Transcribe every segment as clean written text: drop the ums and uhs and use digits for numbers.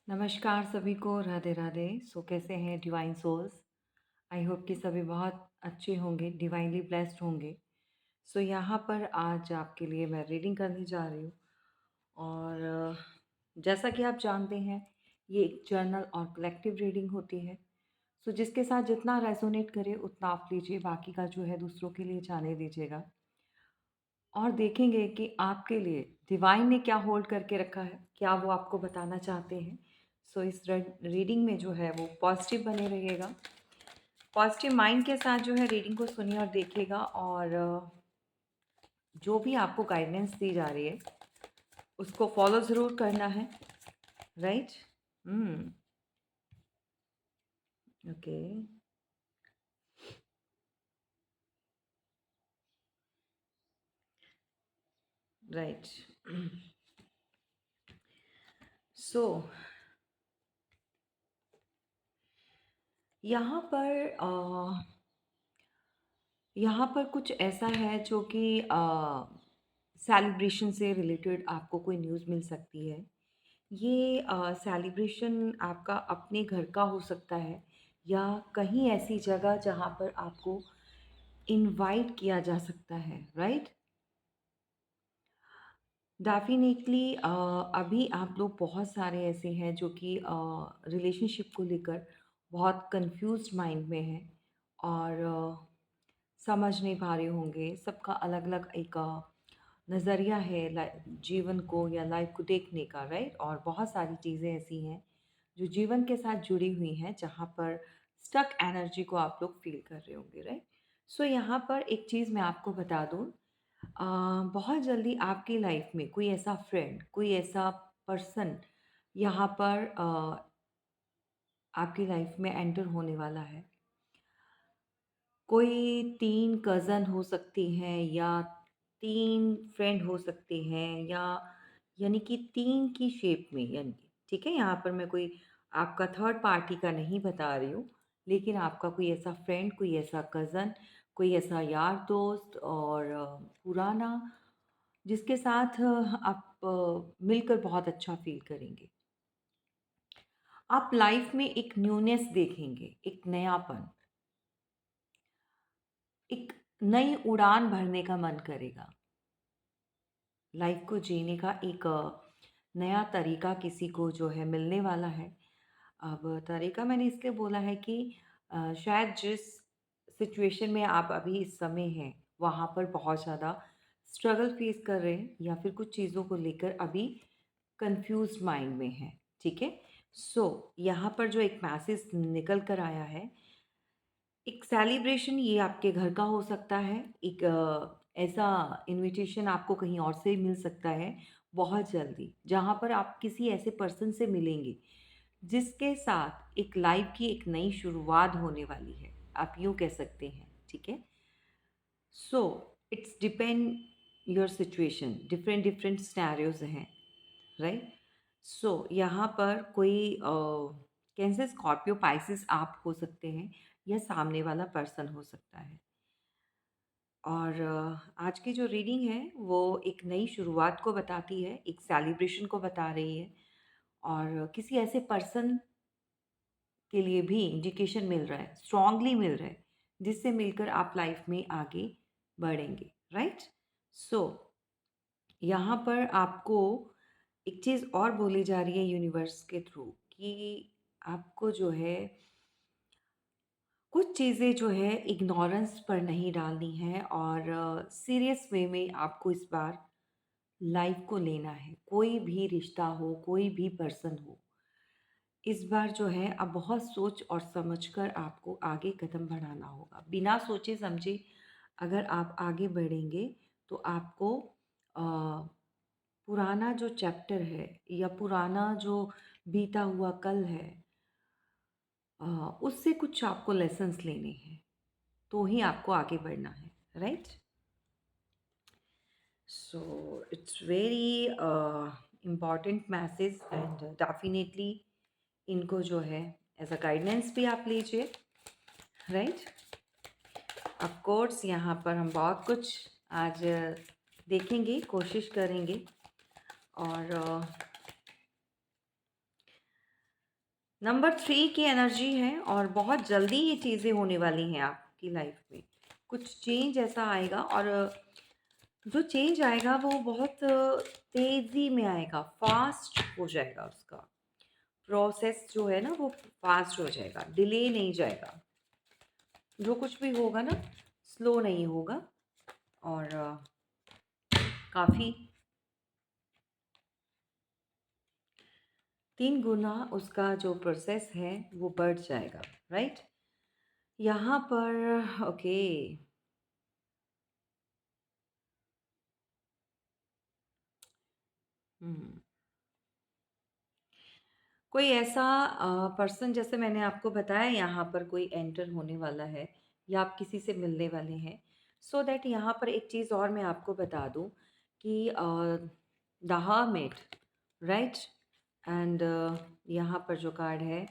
नमस्कार सभी को, राधे राधे। कैसे हैं डिवाइन सोल्स? आई होप कि सभी बहुत अच्छे होंगे, डिवाइनली ब्लेस्ड होंगे। यहाँ पर आज आपके लिए मैं रीडिंग करने जा रही हूँ। और जैसा कि आप जानते हैं, ये एक जर्नल और कलेक्टिव रीडिंग होती है। जिसके साथ जितना रेजोनेट करे उतना आप लीजिए, बाकी का जो है दूसरों के लिए जाने दीजिएगा। और देखेंगे कि आपके लिए डिवाइन ने क्या होल्ड करके रखा है, क्या वो आपको बताना चाहते हैं। इस रीडिंग में जो है वो पॉजिटिव बने रहिएगा, पॉजिटिव माइंड के साथ जो है रीडिंग को सुनिए और देखिएगा। और जो भी आपको गाइडेंस दी जा रही है उसको फॉलो ज़रूर करना है। राइट। ओके। राइट। सो यहाँ पर यहाँ पर कुछ ऐसा है जो कि सेलिब्रेशन से रिलेटेड आपको कोई न्यूज़ मिल सकती है। ये सेलिब्रेशन आपका अपने घर का हो सकता है, या कहीं ऐसी जगह जहाँ पर आपको इनवाइट किया जा सकता है। राइट। डेफिनेटली अभी आप लोग बहुत सारे ऐसे हैं जो कि रिलेशनशिप को लेकर बहुत कंफ्यूज्ड माइंड में हैं। और समझ नहीं पा रहे होंगे, सबका अलग अलग एक नज़रिया है जीवन को या लाइफ को देखने का। राइट। और बहुत सारी चीज़ें ऐसी हैं जो जीवन के साथ जुड़ी हुई हैं, जहाँ पर स्टक एनर्जी को आप लोग फील कर रहे होंगे। राइट। यहाँ पर एक चीज़ मैं आपको बता दूँ। बहुत जल्दी आपकी लाइफ में कोई ऐसा फ्रेंड, कोई ऐसा पर्सन यहाँ पर आपकी लाइफ में एंटर होने वाला है। कोई 3 कज़न हो सकती हैं, या 3 फ्रेंड हो सकते हैं, या यानी कि 3 की शेप में, यानी कि ठीक है, यहाँ पर मैं कोई आपका थर्ड पार्टी का नहीं बता रही हूँ, लेकिन आपका कोई ऐसा फ्रेंड, कोई ऐसा कज़न, कोई ऐसा यार दोस्त और पुराना, जिसके साथ आप मिलकर बहुत अच्छा फ़ील करेंगे। आप लाइफ में एक न्यूनेस देखेंगे, एक नयापन, एक नई उड़ान भरने का मन करेगा। लाइफ को जीने का एक नया तरीका किसी को जो है मिलने वाला है। अब तरीका मैंने इसलिए बोला है कि शायद जिस सिचुएशन में आप अभी इस समय हैं, वहाँ पर बहुत ज़्यादा स्ट्रगल फेस कर रहे हैं, या फिर कुछ चीज़ों को लेकर अभी कंफ्यूज माइंड में हैं। ठीक है। यहाँ पर जो एक मैसेज निकल कर आया है, एक सेलिब्रेशन ये आपके घर का हो सकता है, एक ऐसा इनविटेशन आपको कहीं और से मिल सकता है बहुत जल्दी, जहाँ पर आप किसी ऐसे पर्सन से मिलेंगे जिसके साथ एक लाइफ की एक नई शुरुआत होने वाली है, आप यूँ कह सकते हैं। ठीक है। So it's depend your situation, different different scenarios हैं। राइट। यहाँ पर कोई कैंसर, स्कॉर्पियो, पाइसिस आप हो सकते हैं, या सामने वाला पर्सन हो सकता है। और आज की जो रीडिंग है वो एक नई शुरुआत को बताती है, एक सेलिब्रेशन को बता रही है, और किसी ऐसे पर्सन के लिए भी इंडिकेशन मिल रहा है, स्ट्रांगली मिल रहा है, जिससे मिलकर आप लाइफ में आगे बढ़ेंगे। राइट। सो यहाँ पर आपको एक चीज़ और बोली जा रही है यूनिवर्स के थ्रू, कि आपको जो है कुछ चीज़ें जो है इग्नोरेंस पर नहीं डालनी है, और सीरियस वे में आपको इस बार लाइफ को लेना है। कोई भी रिश्ता हो, कोई भी पर्सन हो, इस बार जो है अब बहुत सोच और समझकर आपको आगे कदम बढ़ाना होगा। बिना सोचे समझे अगर आप आगे बढ़ेंगे तो आपको पुराना जो चैप्टर है, या पुराना जो बीता हुआ कल है, उससे कुछ आपको लेसन्स लेने हैं, तो ही आपको आगे बढ़ना है। Right. So it's very important message, and definitely इनको जो है एज अ गाइडेंस भी आप लीजिए। राइट। ऑफ कोर्स यहाँ पर हम बहुत कुछ आज देखेंगे, कोशिश करेंगे। और नंबर 3 की एनर्जी है और बहुत जल्दी ये चीज़ें होने वाली हैं आपकी लाइफ में। कुछ चेंज ऐसा आएगा और जो चेंज आएगा वो बहुत तेज़ी में आएगा, फ़ास्ट हो जाएगा उसका। प्रोसेस जो है ना वो फ़ास्ट हो जाएगा, डिले नहीं जाएगा। जो कुछ भी होगा ना स्लो नहीं होगा और काफ़ी 3 गुना उसका जो प्रोसेस है वो बढ़ जाएगा, राइट? यहाँ पर ओके। हुँ। कोई ऐसा पर्सन जैसे मैंने आपको बताया यहाँ पर कोई एंटर होने वाला है या आप किसी से मिलने वाले हैं। सो दैट यहाँ पर एक चीज़ और मैं आपको बता दूँ कि द हर्मिट, राइट? एंड यहाँ पर जो कार्ड है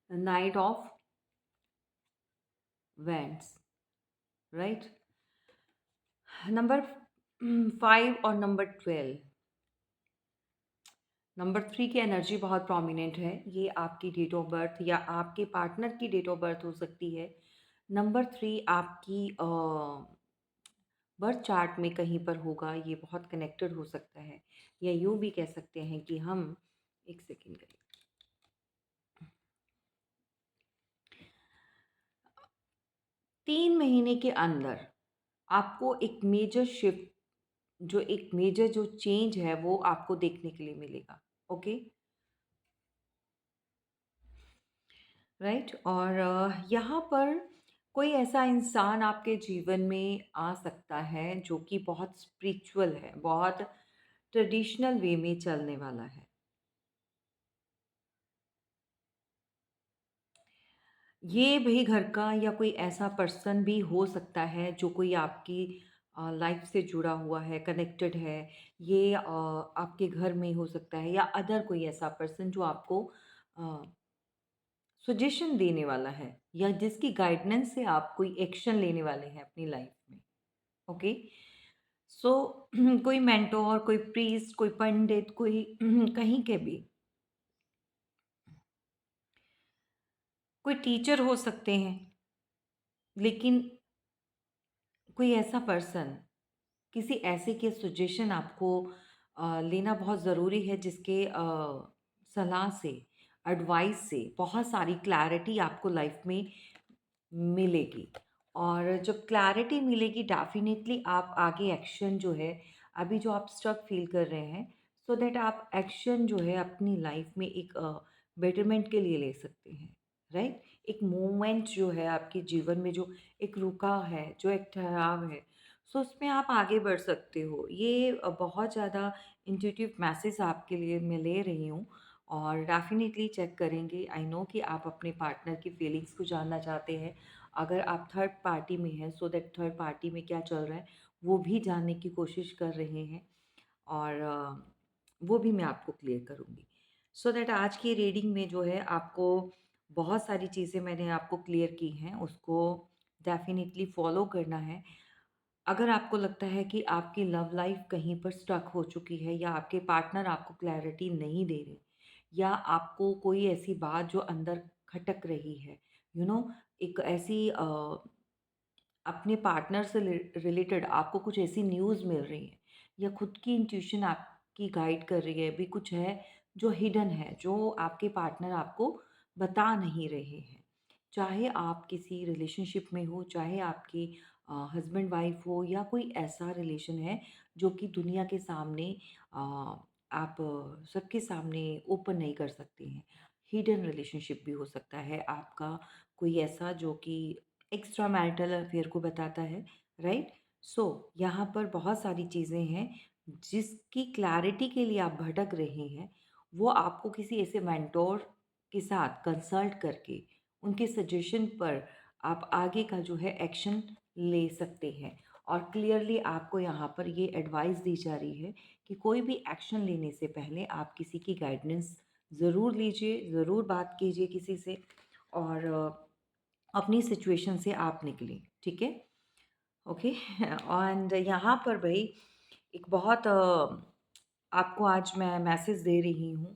night of wands, right? Number 5 और नंबर 12। नंबर 3 की एनर्जी बहुत प्रोमिनेंट है। ये आपकी डेट ऑफ बर्थ या आपके पार्टनर की डेट ऑफ बर्थ हो सकती है। नंबर 3 आपकी बर्थ चार्ट में कहीं पर होगा, ये बहुत कनेक्टेड हो सकता है। या यूँ भी कह सकते हैं कि हम एक सेकंड करिए। 3 महीने के अंदर आपको एक मेजर शिफ्ट जो एक मेजर जो चेंज है वो आपको देखने के लिए मिलेगा। ओके? राइट। और यहाँ पर कोई ऐसा इंसान आपके जीवन में आ सकता है जो कि बहुत स्पिरिचुअल है, बहुत ट्रेडिशनल वे में चलने वाला है। ये भी घर का या कोई ऐसा पर्सन भी हो सकता है जो कोई आपकी लाइफ से जुड़ा हुआ है, कनेक्टेड है। ये आपके घर में हो सकता है या अदर कोई ऐसा पर्सन जो आपको सजेशन देने वाला है या जिसकी गाइडेंस से आप कोई एक्शन लेने वाले हैं अपनी लाइफ में। ओके। सो कोई मेंटोर, कोई प्रीस्ट, कोई पंडित, कोई कहीं के भी कोई टीचर हो सकते हैं, लेकिन कोई ऐसा पर्सन किसी ऐसे के सजेशन आपको लेना बहुत ज़रूरी है जिसके सलाह से, एडवाइस से बहुत सारी क्लैरिटी आपको लाइफ में मिलेगी। और जब क्लैरिटी मिलेगी डेफ़िनेटली आप आगे एक्शन जो है, अभी जो आप स्टक फ़ील कर रहे हैं, सो दैट आप एक्शन जो है अपनी लाइफ में एक बेटरमेंट के लिए ले सकते हैं, राइट? एक मोमेंट जो है आपके जीवन में जो एक रुका है, जो एक ठहराव है, सो उसमें आप आगे बढ़ सकते हो। ये बहुत ज़्यादा इंट्यूटिव मैसेज आपके लिए मैं ले रही हूँ और डेफ़िनेटली चेक करेंगे। आई नो कि आप अपने पार्टनर की फीलिंग्स को जानना चाहते हैं। अगर आप थर्ड पार्टी में हैं सो दैट थर्ड पार्टी में क्या चल रहा है वो भी जानने की कोशिश कर रहे हैं और वो भी मैं आपको क्लियर करूँगी। सो दैट आज की रीडिंग में जो है आपको बहुत सारी चीज़ें मैंने आपको क्लियर की हैं, उसको डेफ़िनिटली फ़ॉलो करना है। अगर आपको लगता है कि आपकी लव लाइफ़ कहीं पर स्टक हो चुकी है या आपके पार्टनर आपको क्लैरिटी नहीं दे रहे या आपको कोई ऐसी बात जो अंदर खटक रही है, यू नो एक ऐसी अपने पार्टनर से रिलेटेड आपको कुछ ऐसी न्यूज़ मिल रही है या खुद की इंट्यूशन आपकी गाइड कर रही है, भी कुछ है जो हिडन है, जो आपके पार्टनर आपको बता नहीं रहे हैं। चाहे आप किसी रिलेशनशिप में हो, चाहे आपकी हस्बैंड वाइफ हो या कोई ऐसा रिलेशन है जो कि दुनिया के सामने आप सबके सामने ओपन नहीं कर सकते हैं। हिडन रिलेशनशिप भी हो सकता है आपका, कोई ऐसा जो कि एक्स्ट्रा मैरिटल अफेयर को बताता है, राइट? सो यहाँ पर बहुत सारी चीज़ें हैं जिसकी क्लैरिटी के लिए आप भटक रहे हैं, वो आपको किसी ऐसे मेंटोर के साथ कंसल्ट करके उनके सजेशन पर आप आगे का जो है एक्शन ले सकते हैं। और क्लियरली आपको यहाँ पर ये एडवाइस दी जा रही है कि कोई भी एक्शन लेने से पहले आप किसी की गाइडेंस ज़रूर लीजिए, ज़रूर बात कीजिए किसी से और अपनी सिचुएशन से आप निकलें, ठीक है? ओके। एंड यहाँ पर भई एक बहुत आपको आज मैं मैसेज दे रही हूँ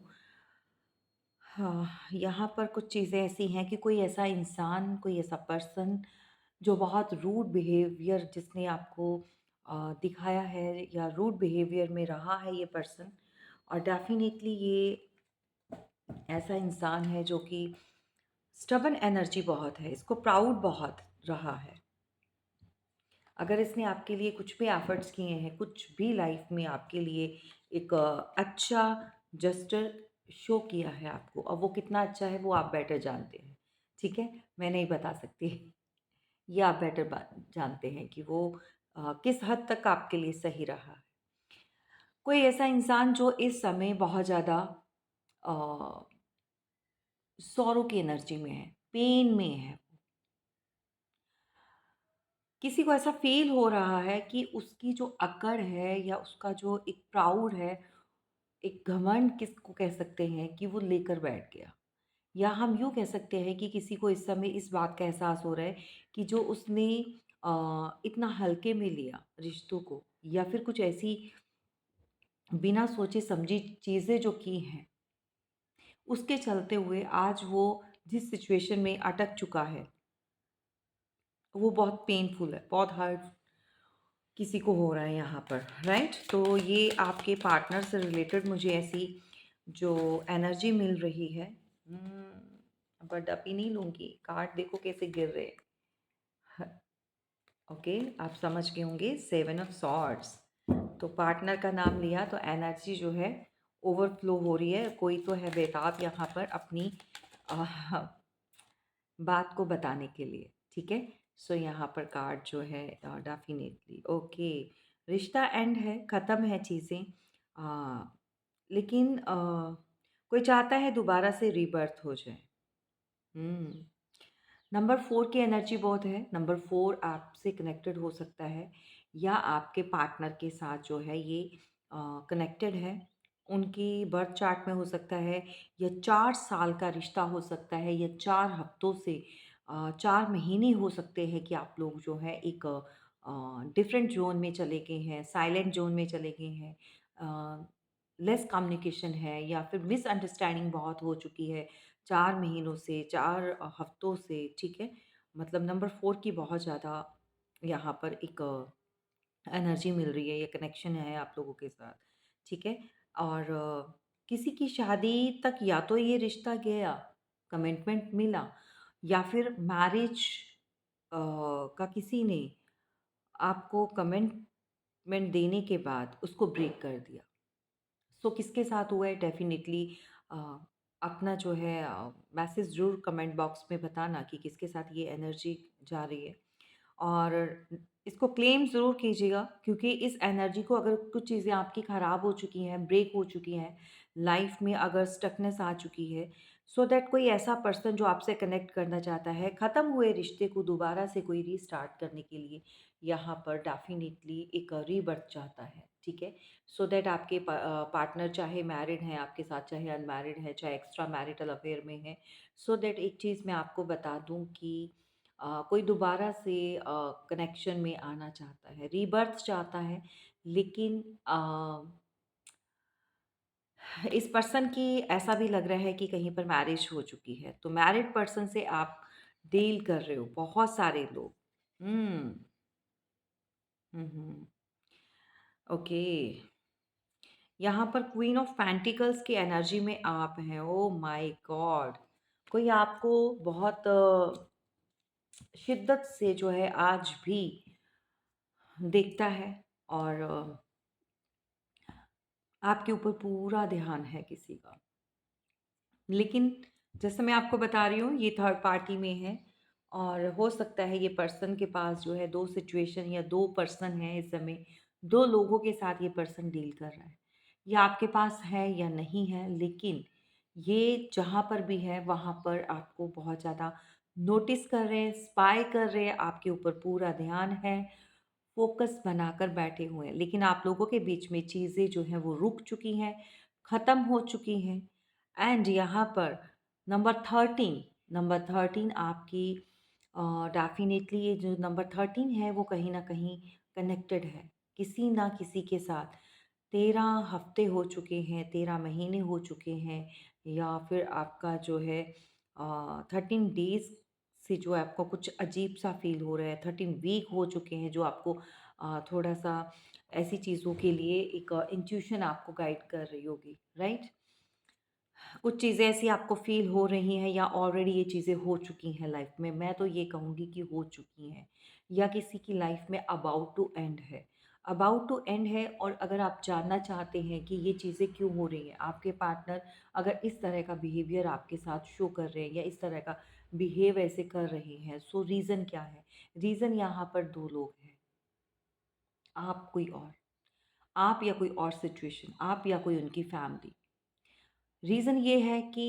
हाँ, यहाँ पर कुछ चीज़ें ऐसी हैं कि कोई ऐसा इंसान, कोई ऐसा पर्सन जो बहुत रूड बिहेवियर जिसने आपको दिखाया है या रूड बिहेवियर में रहा है ये पर्सन, और डेफ़िनेटली ये ऐसा इंसान है जो कि स्टबर्न एनर्जी बहुत है, इसको प्राउड बहुत रहा है। अगर इसने आपके लिए कुछ भी एफर्ट्स किए हैं, कुछ भी लाइफ में आपके लिए एक अच्छा जेस्चर शो किया है आपको, और वो कितना अच्छा है वो आप बेटर जानते हैं, ठीक है? मैं नहीं बता सकती। ये आप बेटर जानते हैं कि वो किस हद तक आपके लिए सही रहा है। कोई ऐसा इंसान जो इस समय बहुत ज़्यादा सॉरो की एनर्जी में है, पेन में है, किसी को ऐसा फ़ील हो रहा है कि उसकी जो अकड़ है या उसका जो एक प्राउड है, एक घमंड किसको कह सकते हैं कि वो लेकर बैठ गया। या हम यूँ कह सकते हैं कि किसी को इस समय इस बात का एहसास हो रहा है कि जो उसने इतना हल्के में लिया रिश्तों को, या फिर कुछ ऐसी बिना सोचे समझी चीज़ें जो की हैं, उसके चलते हुए आज वो जिस सिचुएशन में अटक चुका है, वो बहुत पेनफुल है, बहुत हर्ट किसी को हो रहा है यहाँ पर, राइट? तो ये आपके पार्टनर से रिलेटेड मुझे ऐसी जो एनर्जी मिल रही है। बट अभी नहीं लूँगी, कार्ड देखो कैसे गिर रहे हैं। ओके, आप समझ गए होंगे, 7 ऑफ सॉर्ड्स। तो पार्टनर का नाम लिया तो एनर्जी जो है ओवरफ्लो हो रही है, कोई तो है बेताब यहाँ पर अपनी आह, बात को बताने के लिए, ठीक है? सो यहाँ पर कार्ड जो है डेफिनेटली ओके, रिश्ता एंड है, ख़त्म है चीज़ें, लेकिन कोई चाहता है दोबारा से रीबर्थ हो जाए। हुँ। नंबर 4 की एनर्जी बहुत है। नंबर 4 आपसे कनेक्टेड हो सकता है या आपके पार्टनर के साथ जो है ये कनेक्टेड है। उनकी बर्थ चार्ट में हो सकता है, या 4 साल का रिश्ता हो सकता है, या 4 हफ्तों से 4 महीने हो सकते हैं कि आप लोग जो है एक डिफरेंट ज़ोन में चले गए हैं, साइलेंट ज़ोन में चले गए हैं। लेस कम्युनिकेशन है या फिर मिसअंडरस्टैंडिंग बहुत हो चुकी है 4 महीनों से, 4 हफ्तों से, ठीक है? मतलब नंबर 4 की बहुत ज़्यादा यहाँ पर एक एनर्जी मिल रही है या कनेक्शन है आप लोगों के साथ, ठीक है? और किसी की शादी तक या तो ये रिश्ता गया, कमिटमेंट मिला, या फिर मैरिज का किसी ने आपको कमिटमेंट देने के बाद उसको ब्रेक कर दिया। सो किसके साथ हुआ है डेफ़िनेटली अ, अपना जो है मैसेज ज़रूर कमेंट बॉक्स में बताना कि किसके साथ ये एनर्जी जा रही है। और इसको क्लेम ज़रूर कीजिएगा, क्योंकि इस एनर्जी को अगर कुछ चीज़ें आपकी ख़राब हो चुकी हैं, ब्रेक हो चुकी हैं, लाइफ़ में अगर स्टकनेस आ चुकी है, सो दैट कोई ऐसा पर्सन जो आपसे कनेक्ट करना चाहता है, ख़त्म हुए रिश्ते को दोबारा से कोई रीस्टार्ट करने के लिए यहाँ पर डेफ़िनिटली एक रीबर्थ चाहता है, ठीक है? सो दैट आपके पार्टनर चाहे मैरिड हैं आपके साथ, चाहे अनमैरिड है, चाहे एक्स्ट्रा मैरिटल अफेयर में है, सो दैट एक चीज़ मैं आपको बता दूँ कि कोई दोबारा से कनेक्शन में आना चाहता है, रीबर्थ चाहता है, लेकिन इस पर्सन की ऐसा भी लग रहा है कि कहीं पर मैरिज हो चुकी है, तो मैरिड पर्सन से आप डील कर रहे हो, बहुत सारे लोग। हुँ। हुँ, हुँ। ओके। यहाँ पर क्वीन ऑफ पेंटिकल्स की एनर्जी में आप हैं, ओह माय गॉड! कोई आपको बहुत शिद्दत से जो है आज भी देखता है, और आपके ऊपर पूरा ध्यान है किसी का। लेकिन जैसे मैं आपको बता रही हूँ, ये थर्ड पार्टी में है, और हो सकता है ये पर्सन के पास जो है 2 सिचुएशन या 2 पर्सन हैं इस समय, 2 लोगों के साथ ये पर्सन डील कर रहा है। ये आपके पास है या नहीं है, लेकिन ये जहाँ पर भी है वहाँ पर आपको बहुत ज़्यादा नोटिस कर रहे हैं, स्पाई कर रहे हैं, आपके ऊपर पूरा ध्यान है, फ़ोकस बनाकर बैठे हुए हैं। लेकिन आप लोगों के बीच में चीज़ें जो हैं वो रुक चुकी हैं, ख़त्म हो चुकी हैं। एंड यहाँ पर नंबर 13 आपकी डेफ़िनेटली ये जो नंबर 13 है वो कहीं न कहीं कनेक्टेड है, किसी ना किसी के साथ। 13 हफ़्ते हो चुके हैं, 13 महीने हो चुके हैं, या फिर आपका जो है 13 डेज़ से जो है आपको कुछ अजीब-सा फ़ील हो रहा है, 13 वीक हो चुके हैं जो आपको थोड़ा-सा ऐसी चीज़ों के लिए एक इंट्यूशन आपको गाइड कर रही होगी, राइट? कुछ चीज़ें ऐसी आपको फ़ील हो रही हैं या ऑलरेडी ये चीज़ें हो चुकी हैं लाइफ़ में, मैं तो ये कहूँगी कि हो चुकी हैं या किसी की लाइफ़ में अबाउट टू एंड है। अबाउट टू एंड है और अगर आप जानना चाहते हैं कि ये चीज़ें क्यों हो रही हैं, आपके पार्टनर अगर इस तरह का बिहेवियर आपके साथ शो कर रहे हैं या इस तरह का बिहेव ऐसे कर रहे हैं, सो रीज़न क्या है? रीज़न यहाँ पर 2 लोग हैं, आप कोई और। आप या कोई और सिचुएशन, आप या कोई उनकी फैमिली। रीज़न ये है कि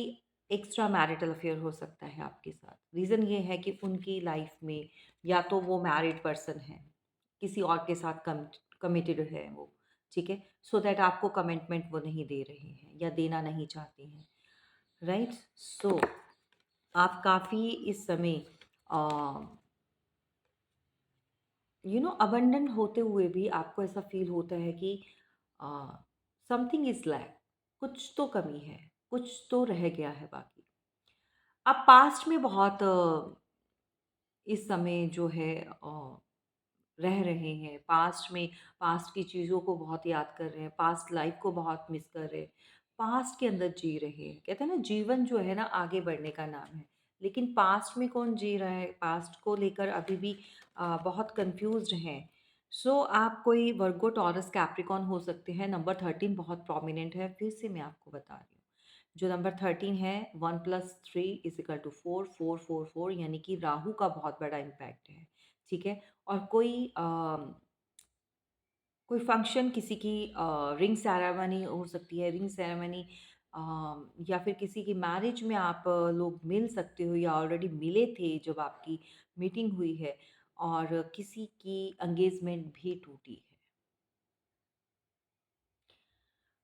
एक्स्ट्रा मैरिटल अफेयर हो सकता है आपके साथ। रीज़न ये है कि उनकी लाइफ में या तो वो मैरिड पर्सन है, किसी और के साथ कमिटेड है वो, ठीक है? सो दैट आपको कमिटमेंट वो नहीं दे रहे हैं या देना नहीं चाहते हैं, राइट? सो आप काफ़ी इस समय अबंडन होते हुए भी आपको ऐसा फ़ील होता है कि समथिंग इज़ लैक, कुछ तो कमी है, कुछ तो रह गया है बाकी। आप पास्ट में बहुत इस समय जो है रह रहे हैं, पास्ट में पास्ट की चीज़ों को बहुत याद कर रहे हैं, पास्ट लाइफ को बहुत मिस कर रहे हैं, पास्ट के अंदर जी रहे हैं। कहते हैं ना जीवन जो है ना आगे बढ़ने का नाम है, लेकिन पास्ट में कौन जी रहा है? पास्ट को लेकर अभी भी बहुत कन्फ्यूज़्ड हैं। सो आप कोई वर्गो, टॉरस, कैप्रिकॉर्न हो सकते हैं। नंबर 13 बहुत प्रोमिनेंट है, फिर से मैं आपको बता रही हूँ। जो नंबर 13 है 1 + 3 = 4, 4, 4, 4 यानी कि राहु का बहुत बड़ा इम्पैक्ट है, ठीक है? और कोई फंक्शन किसी की रिंग सेरेमनी हो सकती है, रिंग सेरेमनी या फिर किसी की मैरिज में आप लोग मिल सकते हो या ऑलरेडी मिले थे जब आपकी मीटिंग हुई है और किसी की एंगेजमेंट भी टूटी है।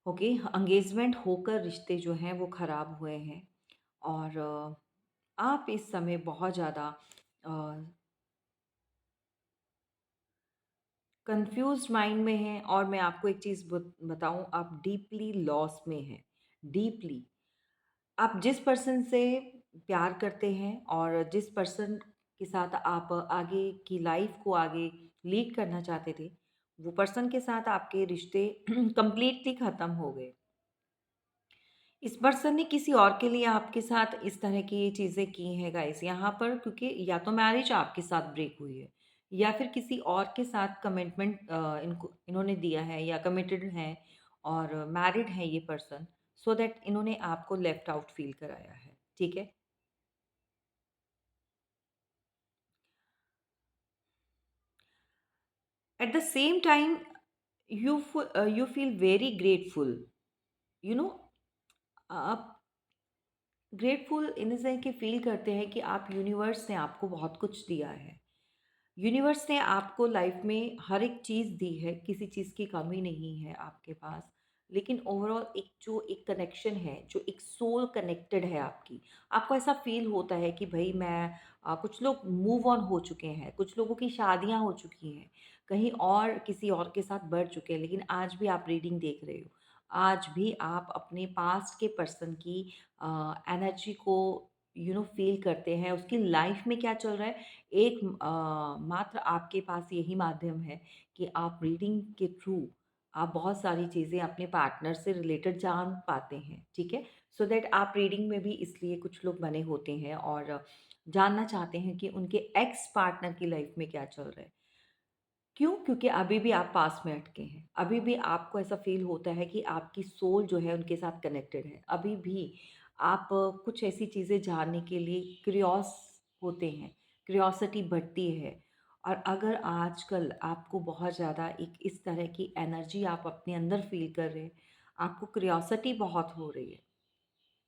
ओके, एंगेजमेंट होकर रिश्ते जो हैं वो ख़राब हुए हैं और आप इस समय बहुत ज़्यादा कंफ्यूज्ड माइंड में हैं और मैं आपको एक चीज़ बताऊं, आप डीपली लॉस में हैं, डीपली। आप जिस पर्सन से प्यार करते हैं और जिस पर्सन के साथ आप आगे की लाइफ को आगे लीड करना चाहते थे, वो पर्सन के साथ आपके रिश्ते कंप्लीटली ख़त्म हो गए। इस पर्सन ने किसी और के लिए आपके साथ इस तरह की चीज़ें की हैं गाइस यहाँ पर, क्योंकि या तो मैरिज आपके साथ ब्रेक हुई है या फिर किसी और के साथ कमिटमेंट इन्होंने दिया है या कमिटेड हैं और मैरिड है ये पर्सन, सो दैट इन्होंने आपको लेफ्ट आउट फील कराया है, ठीक है? At the same time you feel very grateful, you know आप ग्रेटफुल इन द सेंस कि फील करते हैं कि आप यूनिवर्स ने आपको बहुत कुछ दिया है। यूनिवर्स ने आपको लाइफ में हर एक चीज़ दी है, किसी चीज़ की कमी नहीं है आपके पास। लेकिन ओवरऑल एक जो एक कनेक्शन है, जो एक सोल कनेक्टेड है आपकी, आपको ऐसा फ़ील होता है कि भई मैं कुछ लोग मूव ऑन हो चुके हैं, कुछ लोगों की शादियाँ हो चुकी हैं, कहीं और किसी और के साथ बढ़ चुके हैं, लेकिन आज भी आप रीडिंग देख रहे हो। आज भी आप अपने पास्ट के पर्सन की एनर्जी को फ़ील करते हैं, उसकी लाइफ में क्या चल रहा है। एक मात्र आपके पास यही माध्यम है कि आप रीडिंग के थ्रू आप बहुत सारी चीज़ें अपने पार्टनर से रिलेटेड जान पाते हैं, ठीक है? सो दैट आप रीडिंग में भी इसलिए कुछ लोग बने होते हैं और जानना चाहते हैं कि उनके एक्स पार्टनर की लाइफ में क्या चल रहा है। क्यों? क्योंकि अभी भी आप पास में अटके हैं। अभी भी आपको ऐसा फ़ील होता है कि आपकी सोल जो है उनके साथ कनेक्टेड है। अभी भी आप कुछ ऐसी चीज़ें जानने के लिए क्यूरियस होते हैं, क्यूरियोसिटी बढ़ती है। और अगर आजकल आपको बहुत ज़्यादा एक इस तरह की एनर्जी आप अपने अंदर फ़ील कर रहे हैं, आपको क्यूरियोसिटी बहुत हो रही है,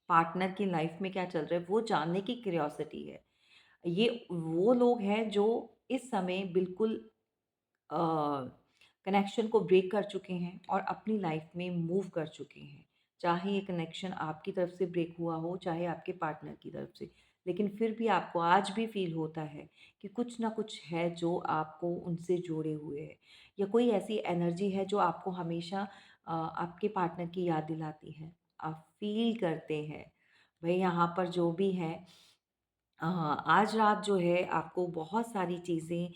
पार्टनर की लाइफ़ में क्या चल रहा है वो जानने की क्यूरियोसिटी है। ये वो लोग हैं जो इस समय बिल्कुल कनेक्शन को ब्रेक कर चुके हैं और अपनी लाइफ में मूव कर चुके हैं। चाहे ये कनेक्शन आपकी तरफ से ब्रेक हुआ हो, चाहे आपके पार्टनर की तरफ से। लेकिन फिर भी आपको आज भी फ़ील होता है कि कुछ ना कुछ है जो आपको उनसे जोड़े हुए है या कोई ऐसी एनर्जी है जो आपको हमेशा आपके पार्टनर की याद दिलाती है। आप फ़ील करते हैं, भई यहाँ पर जो भी है आज रात जो है आपको बहुत सारी चीज़ें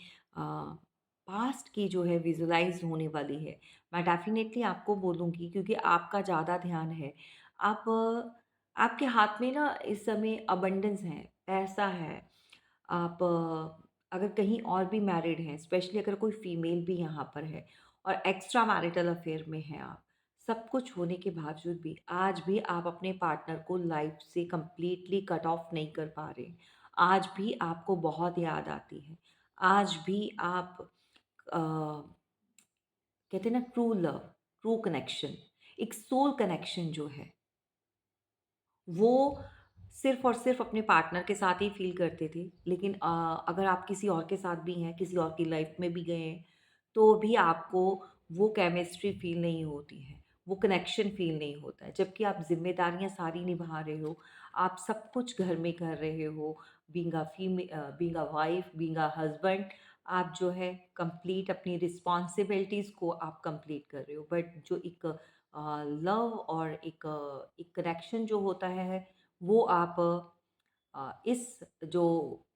पास्ट की जो है विज़ुअलाइज़ होने वाली है। मैं डेफ़िनेटली आपको बोलूँगी क्योंकि आपका ज़्यादा ध्यान है। आप आपके हाथ में ना इस समय अबंडेंस है, पैसा है। आप अगर कहीं और भी मैरिड हैं, स्पेशली अगर कोई फीमेल भी यहाँ पर है और एक्स्ट्रा मैरिटल अफेयर में हैं आप, सब कुछ होने के बावजूद भी आज भी आप अपने पार्टनर को लाइफ से कंप्लीटली कट ऑफ नहीं कर पा रहे। आज भी आपको बहुत याद आती है। आज भी आप अ, कहते हैं ना ट्रू लव, ट्रू कनेक्शन, एक सोल कनेक्शन जो है वो सिर्फ़ और सिर्फ़ अपने पार्टनर के साथ ही फ़ील करते थे। लेकिन अगर आप किसी और के साथ भी हैं, किसी और की लाइफ़ में भी गए हैं, तो भी आपको वो केमिस्ट्री फ़ील नहीं होती है, वो कनेक्शन फ़ील नहीं होता है। जबकि आप ज़िम्मेदारियाँ सारी निभा रहे हो, आप सब कुछ घर में कर रहे हो, being a wife, being a husband, आप जो है कंप्लीट अपनी रिस्पॉन्सिबिलिटीज़ को आप कंप्लीट कर रहे हो। बट जो एक लव और एक कनेक्शन जो होता है वो आप इस जो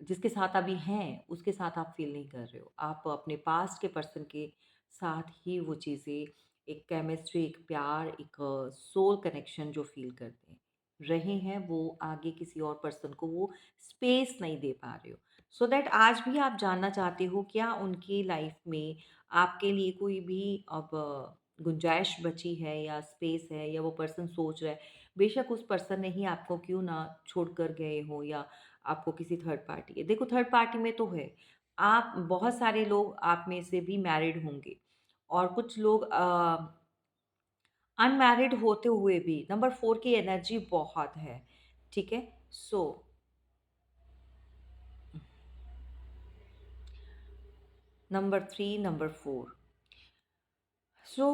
जिसके साथ अभी हैं, उसके साथ आप फ़ील नहीं कर रहे हो। आप अपने पास्ट के पर्सन के साथ ही वो चीज़ें, एक केमिस्ट्री, एक प्यार, एक सोल कनेक्शन जो फ़ील करते हैं, रहे हैं, वो आगे किसी और पर्सन को वो स्पेस नहीं दे पा रहे हो। सो दैट आज भी आप जानना चाहते हो क्या उनकी लाइफ़ में आपके लिए कोई भी अब गुंजाइश बची है या स्पेस है या वो पर्सन सोच रहा है बेशक उस पर्सन ने ही आपको क्यों ना छोड़कर गए हो या आपको किसी थर्ड पार्टी है। देखो थर्ड पार्टी में तो है। आप बहुत सारे लोग आप में से भी मैरिड होंगे और कुछ लोग अनमैरिड होते हुए भी नंबर 4 की एनर्जी बहुत है। ठीक है? So number 3, number 4 so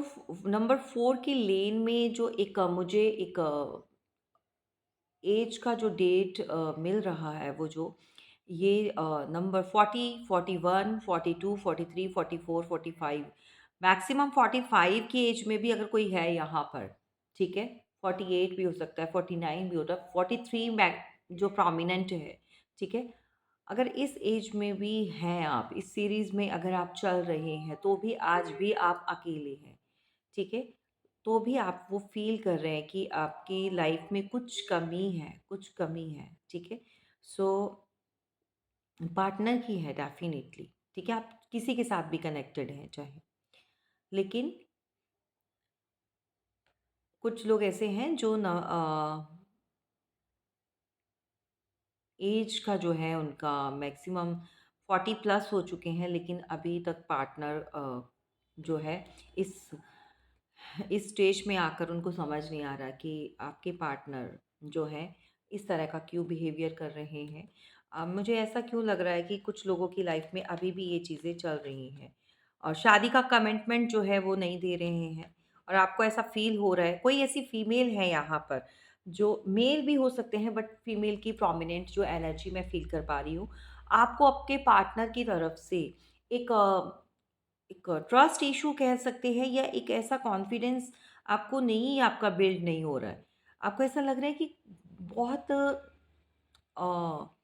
number 4 की लेन में जो एक मुझे एक एज का जो डेट मिल रहा है वो जो ये नंबर 40, 41, 42, 43, 44, 45 मैक्सिमम 45 की एज में भी अगर कोई है यहाँ पर, ठीक है? 48 भी हो सकता है, 49 भी होता है, 43 मैक जो प्रोमिनेंट है, ठीक है? अगर इस एज में भी हैं आप, इस सीरीज़ में अगर आप चल रहे हैं, तो भी आज भी आप अकेले हैं। ठीक है? तो भी आप वो फ़ील कर रहे हैं कि आपकी लाइफ़ में कुछ कमी है, कुछ कमी है, ठीक है? सो पार्टनर की है डेफ़िनिटली, ठीक है? आप किसी के साथ भी कनेक्टेड हैं चाहे। लेकिन कुछ लोग ऐसे हैं जो ऐज का जो है उनका मैक्सिमम 40 प्लस हो चुके हैं लेकिन अभी तक पार्टनर जो है इस इस स्टेज में आकर उनको समझ नहीं आ रहा कि आपके पार्टनर जो है इस तरह का क्यों बिहेवियर कर रहे हैं। मुझे ऐसा क्यों लग रहा है कि कुछ लोगों की लाइफ में अभी भी ये चीज़ें चल रही हैं और शादी का कमिटमेंट जो है वो नहीं दे रहे हैं और आपको ऐसा फील हो रहा है कोई ऐसी फीमेल है यहाँ पर जो मेल भी हो सकते हैं बट फीमेल की प्रोमिनेंट जो एनर्जी मैं फील कर पा रही हूँ आपको आपके पार्टनर की तरफ से एक एक ट्रस्ट इश्यू कह सकते हैं या एक ऐसा कॉन्फिडेंस आपको नहीं आपका बिल्ड नहीं हो रहा है। आपको ऐसा लग रहा है कि बहुत अ,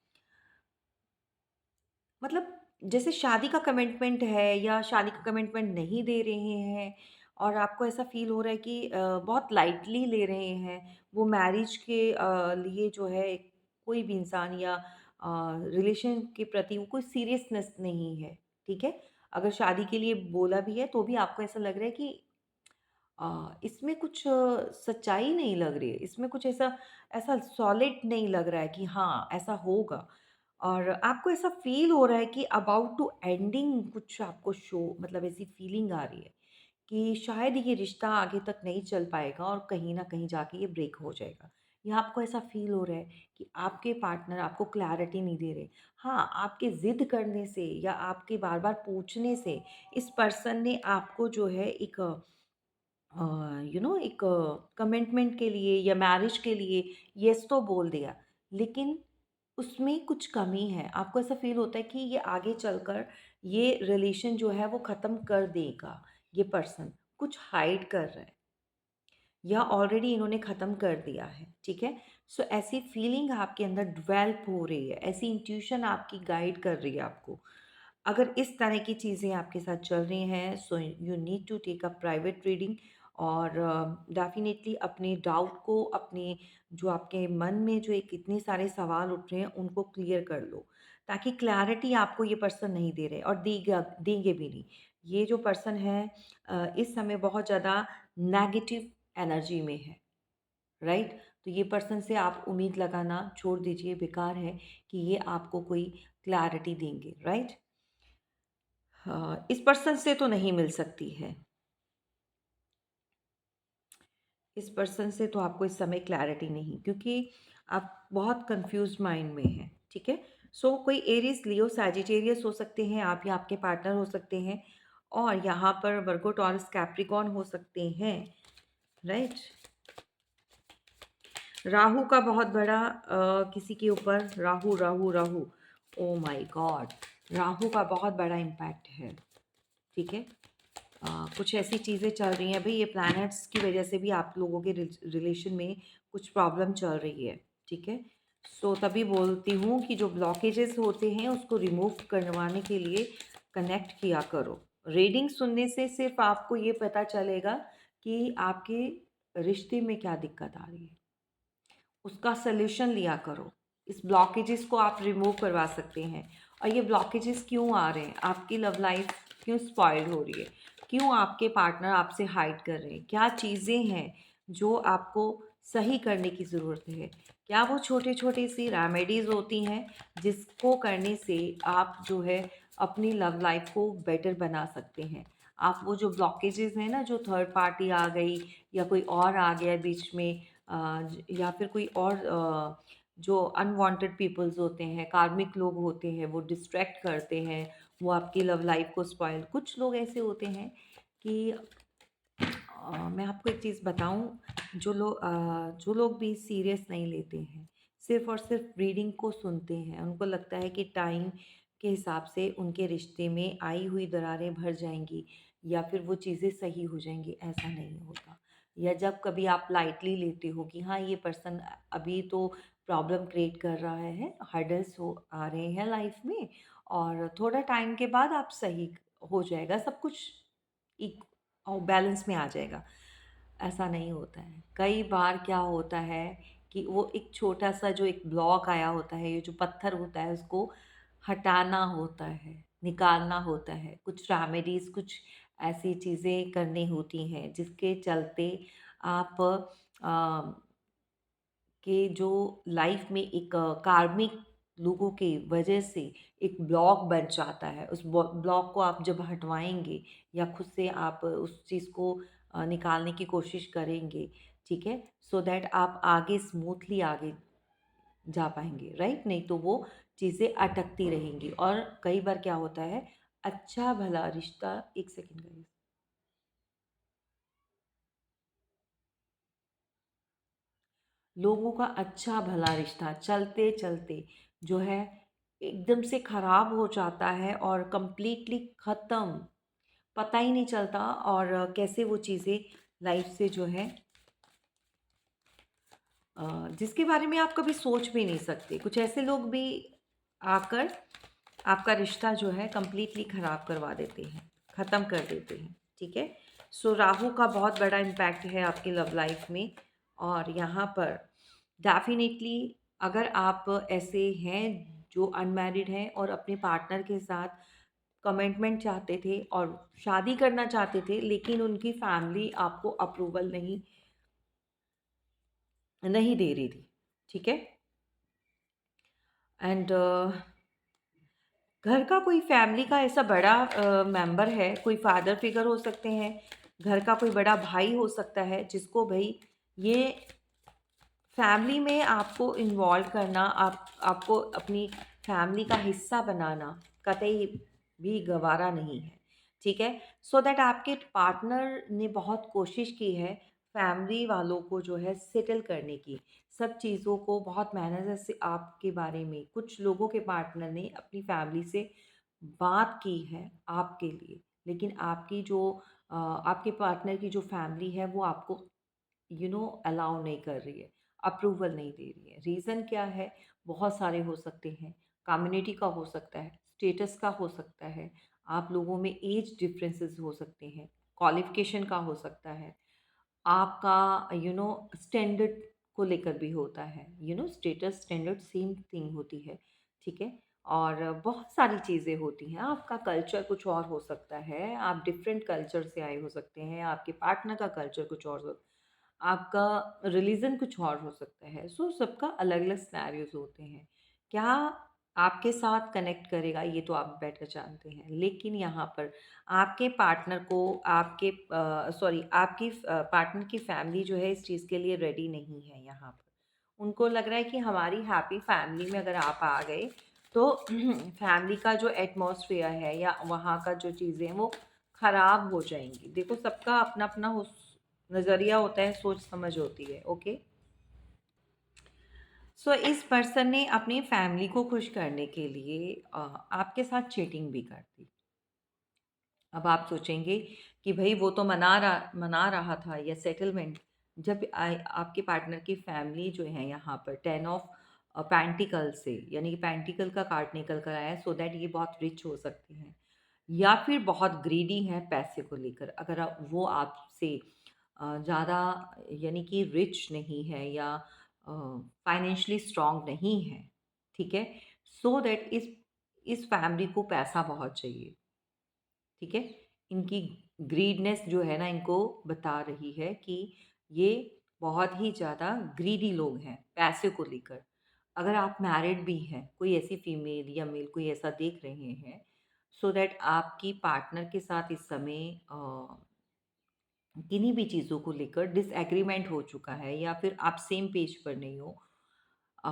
मतलब जैसे शादी का कमिटमेंट है या शादी का कमिटमेंट नहीं दे रहे हैं और आपको ऐसा फ़ील हो रहा है कि बहुत लाइटली ले रहे हैं। वो मैरिज के लिए जो है कोई भी इंसान या रिलेशन के प्रति वो कोई सीरियसनेस नहीं है, ठीक है? अगर शादी के लिए बोला भी है तो भी आपको ऐसा लग रहा है कि इसमें कुछ सच्चाई नहीं लग रही है, इसमें कुछ ऐसा ऐसा सॉलिड नहीं लग रहा है कि हाँ, ऐसा होगा। और आपको ऐसा फ़ील हो रहा है कि अबाउट टू एंडिंग कुछ आपको शो मतलब ऐसी फ़ीलिंग आ रही है कि शायद ये रिश्ता आगे तक नहीं चल पाएगा और कहीं न कहीं जाके ये ब्रेक हो जाएगा। या आपको ऐसा फ़ील हो रहा है कि आपके पार्टनर आपको क्लैरिटी नहीं दे रहे। हाँ, आपके ज़िद करने से या आपके बार-बार पूछने से इस पर्सन ने आपको जो है एक एक कमिटमेंट के लिए या मैरिज के लिए येस तो बोल दिया लेकिन उसमें कुछ कमी है आपको ऐसा फील होता है कि ये आगे चलकर ये रिलेशन जो है वो ख़त्म कर देगा ये पर्सन कुछ हाइड कर रहा है या ऑलरेडी इन्होंने ख़त्म कर दिया है, ठीक है? सो ऐसी फीलिंग आपके अंदर डेवलप हो रही है, ऐसी इंट्यूशन आपकी गाइड कर रही है आपको। अगर इस तरह की चीज़ें आपके साथ चल रही हैं, so you need to take a private reading, और डेफ़िनेटली अपने डाउट को, अपने जो आपके मन में जो एक इतने सारे सवाल उठ रहे हैं, उनको क्लियर कर लो। ताकि क्लैरिटी आपको ये पर्सन नहीं दे रहे और देंगे भी नहीं। ये जो पर्सन है इस समय बहुत ज़्यादा नेगेटिव एनर्जी में है, राइट? तो ये पर्सन से आप उम्मीद लगाना छोड़ दीजिए, बेकार है कि ये आपको कोई क्लैरिटी देंगे, राइट? हाँ, इस पर्सन से तो नहीं मिल सकती है। इस पर्सन से तो आपको इस समय क्लैरिटी नहीं, क्योंकि आप बहुत कंफ्यूज्ड माइंड में हैं, ठीक है? सो कोई एरीज, लियो, सैजिटेरियस हो सकते हैं आप, या आपके पार्टनर हो सकते हैं, और यहाँ पर वर्गो, टॉरस, कैप्रिकॉर्न हो सकते हैं, राइट? राहु का बहुत बड़ा किसी के ऊपर, Rahu Rahu Rahu, oh my God, Rahu का बहुत बड़ा इम्पैक्ट है, ठीक है? कुछ ऐसी चीज़ें चल रही हैं, भई ये प्लैनेट्स की वजह से भी आप लोगों के रिलेशन में कुछ प्रॉब्लम चल रही है, ठीक है? सो तभी बोलती हूँ कि जो ब्लॉकेजेस होते हैं उसको रिमूव करवाने के लिए कनेक्ट किया करो। रीडिंग सुनने से सिर्फ आपको ये पता चलेगा कि आपके रिश्ते में क्या दिक्कत आ रही है, उसका सॉल्यूशन लिया करो। इस ब्लॉकेजेस को आप रिमूव करवा सकते हैं। और ये ब्लॉकेजेस क्यों आ रहे हैं? आपकी लव लाइफ क्यों स्पॉइल हो रही है? क्यों आपके पार्टनर आपसे हाइड कर रहे हैं? क्या चीज़ें हैं जो आपको सही करने की ज़रूरत है? क्या वो छोटे-छोटे सी रेमेडीज़ होती हैं जिसको करने से आप जो है अपनी लव लाइफ को बेटर बना सकते हैं? आप वो जो ब्लॉकेजेस हैं ना, जो थर्ड पार्टी आ गई या कोई और आ गया बीच में, या फिर कोई और जो अनवांटेड पीपल्स होते हैं, कार्मिक लोग होते हैं, वो डिस्ट्रैक्ट करते हैं, वो आपकी लव लाइफ को स्पॉइल, कुछ लोग ऐसे होते हैं कि मैं आपको एक चीज़ बताऊँ, जो लोग भी सीरियस नहीं लेते हैं, सिर्फ़ और सिर्फ़ रीडिंग को सुनते हैं, उनको लगता है कि टाइम के हिसाब से उनके रिश्ते में आई हुई दरारें भर जाएँगी या फिर वो चीज़ें सही हो जाएँगी, ऐसा नहीं होता। या जब कभी आप लाइटली लेते हो कि हाँ, ये पर्सन अभी तो प्रॉब्लम क्रिएट कर रहा है, हर्डल्स हो आ रहे हैं लाइफ़ में, और थोड़ा टाइम के बाद आप सही हो जाएगा सब कुछ, इक और बैलेंस में आ जाएगा। ऐसा नहीं होता है। कई बार क्या होता है कि वो एक छोटा-सा जो एक ब्लॉक आया होता है, ये जो पत्थर होता है उसको हटाना होता है, निकालना होता है। कुछ रेमेडीज़, कुछ ऐसी चीज़ें करनी होती हैं जिसके चलते आप कि जो लाइफ में एक कार्मिक लोगों के वजह से एक ब्लॉक बन जाता है, उस ब्लॉक को आप जब हटवाएँगे या खुद से आप उस चीज़ को निकालने की कोशिश करेंगे, ठीक है? सो दैट आप आगे स्मूथली आगे जा पाएँगे, राइट? नहीं तो वो चीज़ें अटकती रहेंगी, और कई बार क्या होता है, अच्छा भला रिश्ता, 1 सेकंड गाइस। लोगों का अच्छा भला रिश्ता चलते-चलते जो है एकदम से खराब हो जाता है और कंप्लीटली ख़त्म, पता ही नहीं चलता, और कैसे वो चीज़ें लाइफ से जो है जिसके बारे में आप कभी सोच भी नहीं सकते। कुछ ऐसे लोग भी आकर आपका रिश्ता जो है कंप्लीटली ख़राब करवा देते हैं, ख़त्म कर देते हैं, ठीक है? सो राहु का बहुत बड़ा इम्पैक्ट है आपकी लव लाइफ में, और यहाँ पर डेफ़िनेटली अगर आप ऐसे हैं जो अनमैरिड हैं और अपने पार्टनर के साथ कमिटमेंट चाहते थे और शादी करना चाहते थे, लेकिन उनकी फैमिली आपको अप्रूवल नहीं नहीं दे रही थी, ठीक है? एंड घर का कोई फैमिली का ऐसा बड़ा मेंबर है, कोई फादर फिगर हो सकते हैं, घर का कोई बड़ा भाई हो सकता है, जिसको भई ये फैमिली में आपको इन्वॉल्व करना, आपको अपनी फैमिली का हिस्सा बनाना कतई भी गवारा नहीं है, ठीक है? सो दैट आपके पार्टनर ने बहुत कोशिश की है फैमिली वालों को जो है सेटल करने की, सब चीज़ों को बहुत मेहनत से आपके बारे में कुछ लोगों के पार्टनर ने अपनी फैमिली से बात की है आपके लिए, लेकिन आपकी जो आपके पार्टनर की जो फैमिली है वो आपको अलाउ नहीं कर रही है, अप्रूवल नहीं दे रही है। रीज़न क्या है? बहुत सारे हो सकते हैं। कम्युनिटी का हो सकता है, स्टेटस का हो सकता है, आप लोगों में एज डिफरेंसेस हो सकते हैं, क्वालिफ़िकेशन का हो सकता है, आपका स्टैंडर्ड को लेकर भी होता है। स्टेटस स्टैंडर्ड सेम थिंग होती है, ठीक है? और बहुत सारी चीज़ें होती हैं। आपका कल्चर कुछ और हो सकता है, आप डिफरेंट कल्चर से आए हो सकते हैं, आपके पार्टनर का कल्चर कुछ और हो, आपका रिलीजन कुछ और हो सकता है। सो सबका अलग अलग सिनेरियोज होते हैं। क्या आपके साथ कनेक्ट करेगा ये तो आप बेटर जानते हैं, लेकिन यहाँ पर आपके पार्टनर को आपके सॉरी आपकी पार्टनर की फैमिली जो है इस चीज़ के लिए रेडी नहीं है। यहाँ पर उनको लग रहा है कि हमारी हैप्पी फैमिली में अगर आप आ गए तो फैमिली का जो एटमॉस्फेयर है या वहाँ का जो चीज़ें हैं वो ख़राब हो जाएंगी। देखो, सबका अपना अपना नज़रिया होता है, सोच समझ होती है। ओके, सो इस पर्सन ने अपनी फैमिली को खुश करने के लिए आपके साथ चीटिंग भी कर दी। अब आप सोचेंगे कि भई वो तो मना रहा था या सेटलमेंट। जब आपके पार्टनर की फैमिली जो है यहाँ पर 10 ऑफ पेंटिकल से, यानी कि पेंटिकल का कार्ड निकल कर आया है, सो दैट ये बहुत रिच हो सकते हैं या फिर बहुत ग्रीडी हैं पैसे को लेकर। अगर वो आपसे ज़्यादा, यानी कि रिच नहीं है या फाइनेंशियली स्ट्रांग नहीं है, ठीक है? सो दैट इस फैमिली को पैसा बहुत चाहिए, ठीक है? इनकी ग्रीडनेस जो है ना, इनको बता रही है कि ये बहुत ही ज़्यादा ग्रीडी लोग हैं पैसे को लेकर। अगर आप मैरिड भी हैं, कोई ऐसी फीमेल या मेल कोई ऐसा देख रहे हैं, सो दैट आपकी पार्टनर के साथ इस समय किन्हीं भी चीज़ों को लेकर डिसएग्रीमेंट हो चुका है या फिर आप सेम पेज पर नहीं हो, अ,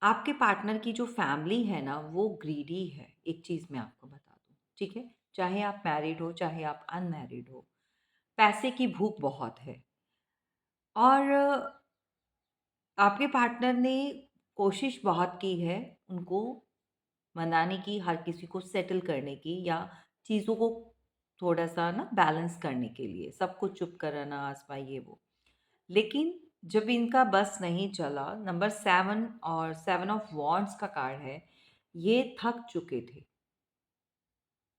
आपके पार्टनर की जो फैमिली है ना वो ग्रीडी है। एक चीज़ मैं आपको बता दूँ, ठीक है? चाहे आप मैरिड हो, चाहे आप अनमैरिड हो, पैसे की भूख बहुत है। और आपके पार्टनर ने कोशिश बहुत की है उनको मनाने की, हर किसी को सेटल करने की या चीज़ों को थोड़ा-सा ना बैलेंस करने के लिए, सबको चुप कराना, आज़मा ये वो। लेकिन जब इनका बस नहीं चला, नंबर 7 और 7 ऑफ वॉन्ड्स का कार्ड है, ये थक चुके थे,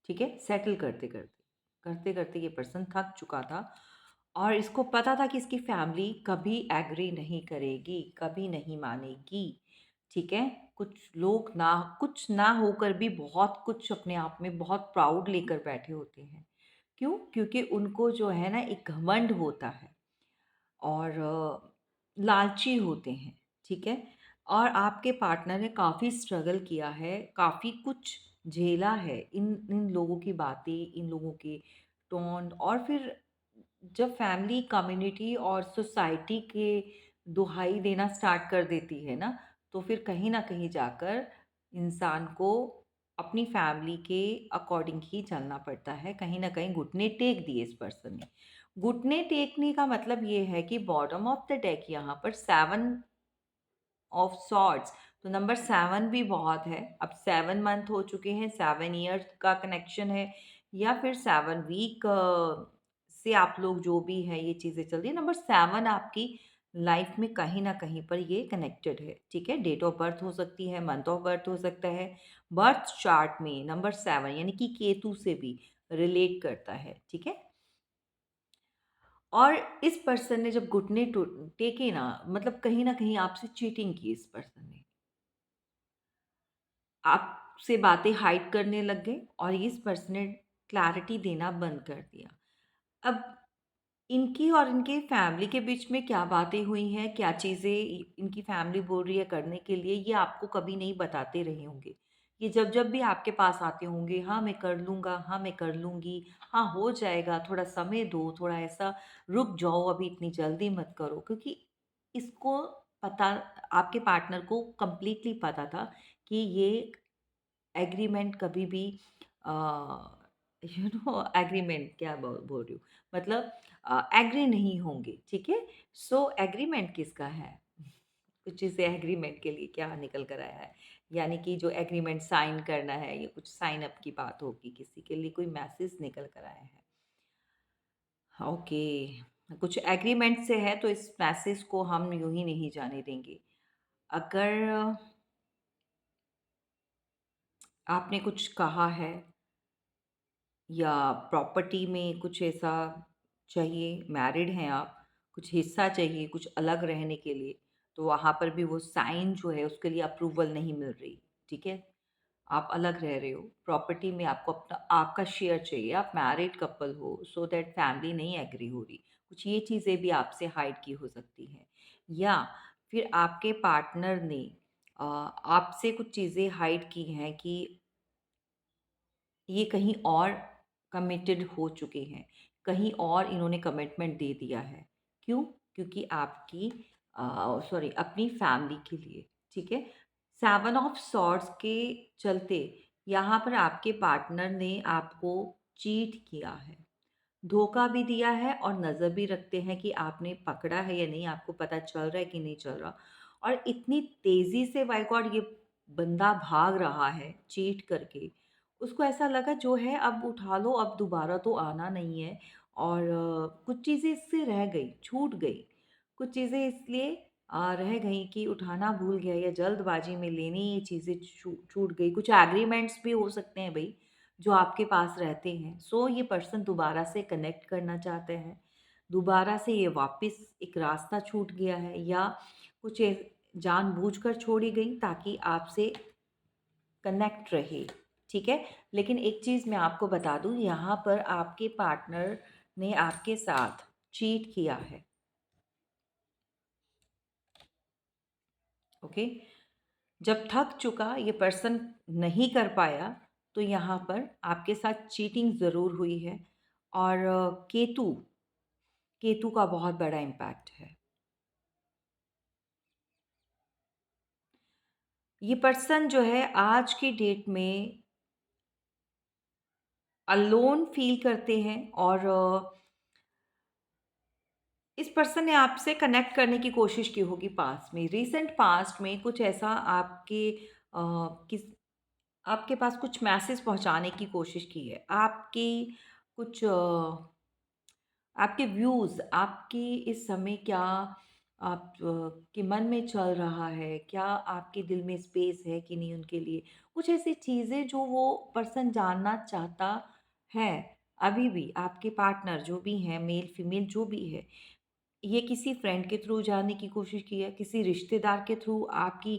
ठीक है? सेटल करते-करते, करते-करते ये पर्सन थक चुका था और इसको पता था कि इसकी फैमिली कभी एग्री नहीं करेगी, कभी नहीं मानेगी, ठीक है? कुछ ना होकर भी बहुत कुछ अपने आप में बहुत प्राउड लेकर बैठे होते हैं। क्यों? क्योंकि उनको जो है ना एक घमंड होता है और लालची होते हैं, ठीक है? और आपके पार्टनर ने काफ़ी स्ट्रगल किया है, काफ़ी कुछ झेला है, इन इन लोगों की बातें, इन लोगों के टोन, और फिर जब फैमिली, कम्युनिटी और सोसाइटी के दुहाई देना स्टार्ट कर देती है ना, तो फिर कहीं न कहीं जाकर इंसान को अपनी फैमिली के अकॉर्डिंग ही चलना पड़ता है। कहीं न कहीं घुटने टेक दिए इस पर्सन ने। घुटने टेकने का मतलब ये है कि बॉटम ऑफ द डेक यहाँ पर 7 ऑफ सॉर्ड्स, तो नंबर 7 भी बहुत है। अब 7 मंथ हो चुके हैं, 7 ईयर्स का कनेक्शन है या फिर 7 वीक से आप लोग जो भी है ये चीज़ें चल रही है। नंबर 7 आपकी लाइफ में कहीं न कहीं पर ये कनेक्टेड है, ठीक है? डेट ऑफ बर्थ हो सकती है, मंथ ऑफ बर्थ हो सकता है। बर्थ चार्ट में नंबर 7 यानी कि केतु से भी रिलेट करता है, ठीक है? और इस पर्सन ने जब घुटने टेके ना, मतलब कहीं न कहीं आपसे चीटिंग की इस पर्सन ने। आपसे बातें हाइड करने लग गए और इस पर्सन ने क्लैरिटी देना बंद कर दिया। अब इनकी और इनके फैमिली के बीच में क्या बातें हुई हैं, क्या चीज़ें इनकी फैमिली बोल रही है करने के लिए, ये आपको कभी नहीं बताते रहे होंगे। ये जब-जब भी आपके पास आते होंगे, "हाँ, मैं कर लूँगा, हाँ, मैं कर लूँगी, हाँ, हो जाएगा, थोड़ा समय दो, थोड़ा ऐसा रुक जाओ, अभी इतनी जल्दी मत करो।" क्योंकि इसको पता, आपके पार्टनर को कंप्लीटली पता था कि ये एग्रीमेंट कभी भी अ, एग्रीमेंट क्या बोल रही हूँ, मतलब एग्री नहीं होंगे, ठीक है? सो एग्रीमेंट किसका है? कुछ इसे एग्रीमेंट के लिए क्या निकल कर आया है, यानी कि जो एग्रीमेंट साइन करना है, ये कुछ साइन अप की बात होगी, किसी के लिए कोई मैसेज निकल कर आया है। ओके, कुछ एग्रीमेंट से है, तो इस मैसेज को हम यूँ ही नहीं जाने देंगे। अगर आपने कुछ कहा है या प्रॉपर्टी में कुछ ऐसा चाहिए, मैरिड हैं आप, कुछ हिस्सा चाहिए, कुछ अलग रहने के लिए, तो वहाँ पर भी वो साइन जो है उसके लिए अप्रूवल नहीं मिल रही, ठीक है? आप अलग रह रहे हो, प्रॉपर्टी में आपको अपना आपका शेयर चाहिए, आप मैरिड कपल हो, सो दैट फैमिली नहीं एग्री हो रही। कुछ ये चीज़ें भी आपसे हाइड की हो सकती हैं। या फिर आपके पार्टनर ने आपसे कुछ चीज़ें हाइड की हैं कि ये कहीं और कमिटेड हो चुके हैं, कहीं और इन्होंने कमिटमेंट दे दिया है। क्यों? क्योंकि आपकी सॉरी अपनी फैमिली के लिए, ठीक है? 7 ऑफ सॉर्ड्स के चलते यहाँ पर आपके पार्टनर ने आपको चीट किया है, धोखा भी दिया है और नज़र भी रखते हैं कि आपने पकड़ा है या नहीं, आपको पता चल रहा है कि नहीं चल रहा। और इतनी तेज़ी से माय गॉड ये बंदा भाग रहा है चीट करके। उसको ऐसा लगा जो है अब उठा लो, अब दोबारा तो आना नहीं है। और कुछ चीज़ें इससे रह गई, छूट गई। कुछ चीज़ें इसलिए रह गई कि उठाना भूल गया या जल्दबाज़ी में लेनी ये चीज़ें छूट गई। कुछ एग्रीमेंट्स भी हो सकते हैं भई, जो आपके पास रहते हैं। सो ये पर्सन दोबारा से कनेक्ट करना चाहते हैं। दोबारा से ये वापस एक रास्ता छूट गया है या कुछ जानबूझकर छोड़ी गई ताकि आपसे कनेक्ट रहे, ठीक है? लेकिन एक चीज़ मैं आपको बता दूँ, यहाँ पर आपके पार्टनर ने आपके साथ चीट किया है, ओके? जब थक चुका ये पर्सन नहीं कर पाया, तो यहाँ पर आपके साथ चीटिंग ज़रूर हुई है। और केतु केतु का बहुत बड़ा इम्पैक्ट है। ये पर्सन जो है आज की डेट में अलोन फ़ील करते हैं और इस पर्सन ने आपसे कनेक्ट करने की कोशिश की होगी पास्ट में। रीसेंट पास्ट में कुछ ऐसा किस आपके पास कुछ मैसेज पहुँचाने की कोशिश की है। कुछ आपके व्यूज़, आपकी इस समय क्या के मन में चल रहा है? क्या आपके दिल में स्पेस है कि नहीं उनके लिए? कुछ ऐसी चीज़ें जो वो पर्सन जानना चाहता है, अभी भी आपके पार्टनर जो भी हैं, मेल-फीमेल जो भी है, ये किसी फ्रेंड के थ्रू जानने की कोशिश की है, किसी रिश्तेदार के थ्रू आपकी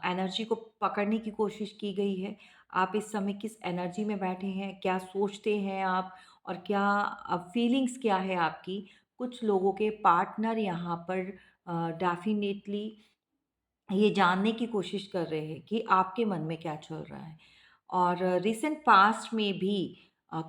एनर्जी को पकड़ने की कोशिश की गई है। आप इस समय किस एनर्जी में बैठे हैं, क्या सोचते हैं आप और क्या फीलिंग्स क्या है आपकी? कुछ लोगों के पार्टनर यहाँ पर डेफ़िनेटली ये जानने की कोशिश कर रहे हैं कि आपके मन में क्या चल रहा है। और रिसेंट पास्ट में भी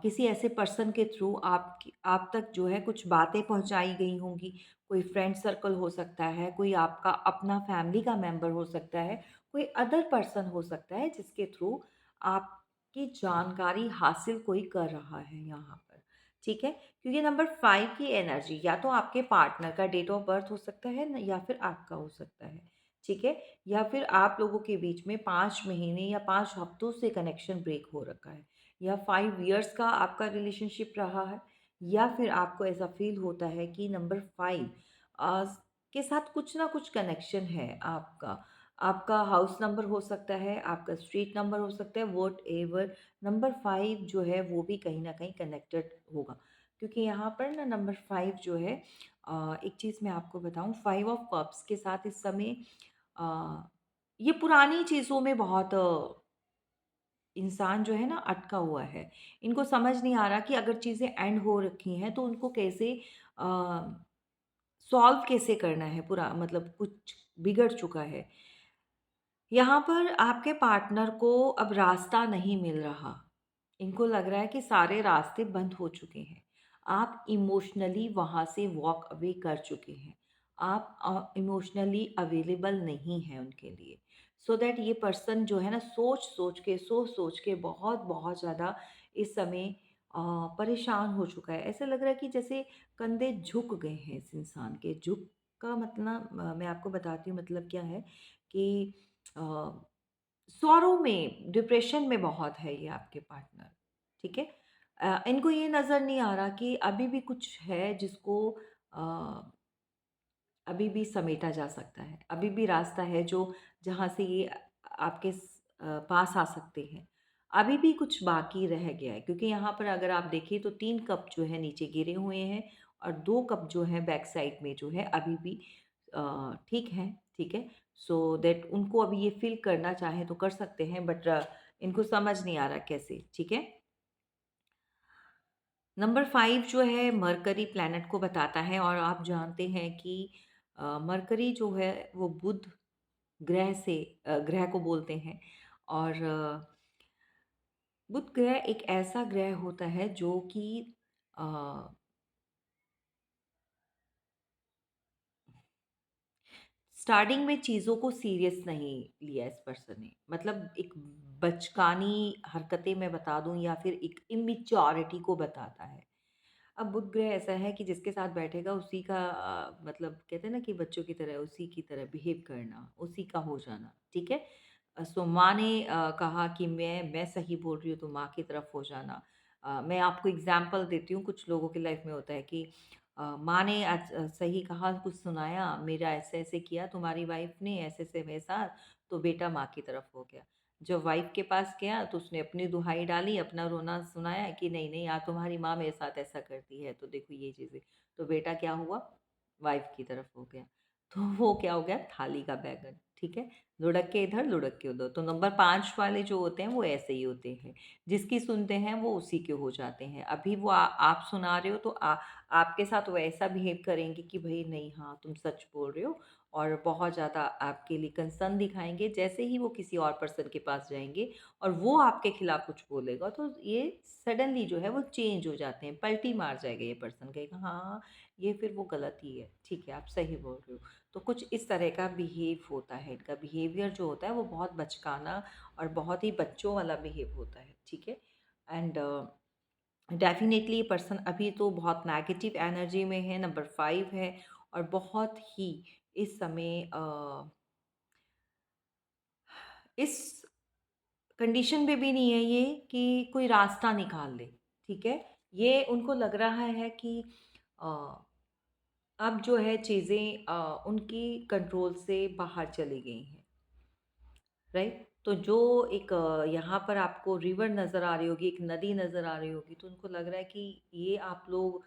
किसी ऐसे पर्सन के थ्रू आप तक जो है कुछ बातें पहुंचाई गई होंगी। कोई फ्रेंड सर्कल हो सकता है, कोई आपका अपना फैमिली का मेंबर हो सकता है, कोई अदर पर्सन हो सकता है जिसके थ्रू आपकी जानकारी हासिल कोई कर रहा है यहाँ पर, ठीक है? क्योंकि नंबर 5 की एनर्जी या तो आपके पार्टनर का डेट ऑफ बर्थ हो सकता है या फिर आपका हो सकता है, ठीक है? या फिर आप लोगों के बीच में 5 महीने या 5 हफ्तों से कनेक्शन ब्रेक हो रखा है या 5 इयर्स का आपका रिलेशनशिप रहा है या फिर आपको ऐसा फ़ील होता है कि नंबर 5 अ, के साथ कुछ ना कुछ कनेक्शन है आपका। आपका हाउस नंबर हो सकता है, आपका स्ट्रीट नंबर हो सकता है, व्हाटएवर नंबर 5 जो है वो भी कहीं न कहीं कनेक्टेड होगा। क्योंकि यहाँ पर ना नंबर 5 जो है एक चीज़ मैं आपको बताऊँ 5 ऑफ कप्स के साथ इस समय अ, ये पुरानी चीज़ों में बहुत इंसान जो है ना अटका हुआ है। इनको समझ नहीं आ रहा कि अगर चीज़ें एंड हो रखी हैं तो उनको कैसे अ, सॉल्व कैसे करना है पूरा मतलब कुछ बिगड़ चुका है। यहाँ पर आपके पार्टनर को अब रास्ता नहीं मिल रहा। इनको लग रहा है कि सारे रास्ते बंद हो चुके हैं। आप इमोशनली वहाँ से वॉक अवे कर चुके हैं। आप इमोशनली अवेलेबल नहीं हैं उनके लिए। सो दैट ये पर्सन जो है ना सोच-सोच के बहुत-बहुत ज़्यादा इस समय परेशान हो चुका है। ऐसा लग रहा है कि जैसे कंधे झुक गए हैं इस इंसान के। झुक का मतलब मैं आपको बताती हूँ मतलब क्या है कि अ, सॉरो में, डिप्रेशन में बहुत है ये आपके पार्टनर, ठीक है? इनको ये नज़र नहीं आ रहा कि अभी भी कुछ है जिसको अ, अभी भी समेटा जा सकता है। अभी भी रास्ता है जो जहाँ से ये आपके पास आ सकते हैं। अभी भी कुछ बाकी रह गया है, क्योंकि यहाँ पर अगर आप देखिए तो 3 कप जो है नीचे गिरे हुए हैं और 2 कप जो है बैक साइड में जो है अभी भी ठीक हैं, ठीक है? सो दैट उनको अभी ये फ़िल करना चाहें तो कर सकते हैं, बट इनको समझ नहीं आ रहा कैसे, ठीक है? नंबर 5 जो है मरकरी प्लैनेट को बताता है, और आप जानते हैं कि मरकरी जो है वो बुध ग्रह को बोलते हैं। और बुध ग्रह एक ऐसा ग्रह होता है जो कि अ, स्टार्टिंग में चीज़ों को सीरियस नहीं लिया इस पर्सन ने, मतलब एक बचकानी हरकतें मैं बता दूं या फिर एक इमेच्योरिटी को बताता है। अब बुध ग्रह ऐसा है कि जिसके साथ बैठेगा उसी का मतलब कहते हैं ना कि बच्चों की तरह उसी की तरह बिहेव करना, उसी का हो जाना, ठीक है? सो माँ ने कहा कि मैं सही बोल रही हूँ तो माँ की तरफ हो जाना। मैं आपको एग्ज़ाम्पल देती हूँ, कुछ लोगों की लाइफ़ में होता है कि माँ ने आज सही कहा, कुछ सुनाया, मेरा ऐसे-ऐसे किया तुम्हारी वाइफ़ ने, ऐसे-ऐसे वैसा, तो बेटा माँ की तरफ हो गया। जब वाइफ़ के पास गया तो उसने अपनी दुहाई डाली, अपना रोना सुनाया कि नहीं-नहीं यार तुम्हारी माँ मेरे साथ ऐसा करती है, तो देखो ये चीज़ें। तो बेटा क्या हुआ? वाइफ़ की तरफ हो गया। तो वो क्या हो गया? थाली का बैगन, ठीक है? लुढ़क के इधर, लुढ़क के उधर। तो नंबर 5 वाले जो होते हैं वो ऐसे ही होते हैं। जिसकी सुनते हैं वो उसी के हो जाते हैं। अभी वो आप सुना रहे हो तो आपके साथ वो ऐसा बिहेव करेंगे कि भई नहीं, हाँ, तुम सच बोल रहे हो, और बहुत ज़्यादा आपके लिए कंसर्न दिखाएँगे। जैसे ही वो किसी और पर्सन के पास जाएँगे और वो आपके खिलाफ कुछ बोलेगा तो ये सडनली जो है वो चेंज हो जाते हैं, पलटी मार जाएगा ये पर्सन, कहेगा हाँ, ये फिर वो गलत ही है, ठीक है, आप सही बोल रहे हो। तो कुछ इस तरह का बिहेव होता है, इनका बिहेवियर जो होता है वो बहुत बचकाना और बहुत ही बच्चों वाला बिहेव होता है, ठीक है? एंड डेफ़िनेटली ये पर्सन अभी तो बहुत नेगेटिव एनर्जी में है, नंबर 5 है, और बहुत ही इस समय इस कंडीशन पे भी नहीं है ये कि कोई रास्ता निकाल ले, ठीक है? ये उनको लग रहा है कि अ, अब जो है चीज़ें उनकी कंट्रोल से बाहर चली गई हैं। राइट? तो जो एक यहाँ पर आपको रिवर नज़र आ रही होगी, एक नदी नज़र आ रही होगी, तो उनको लग रहा है कि ये आप लोग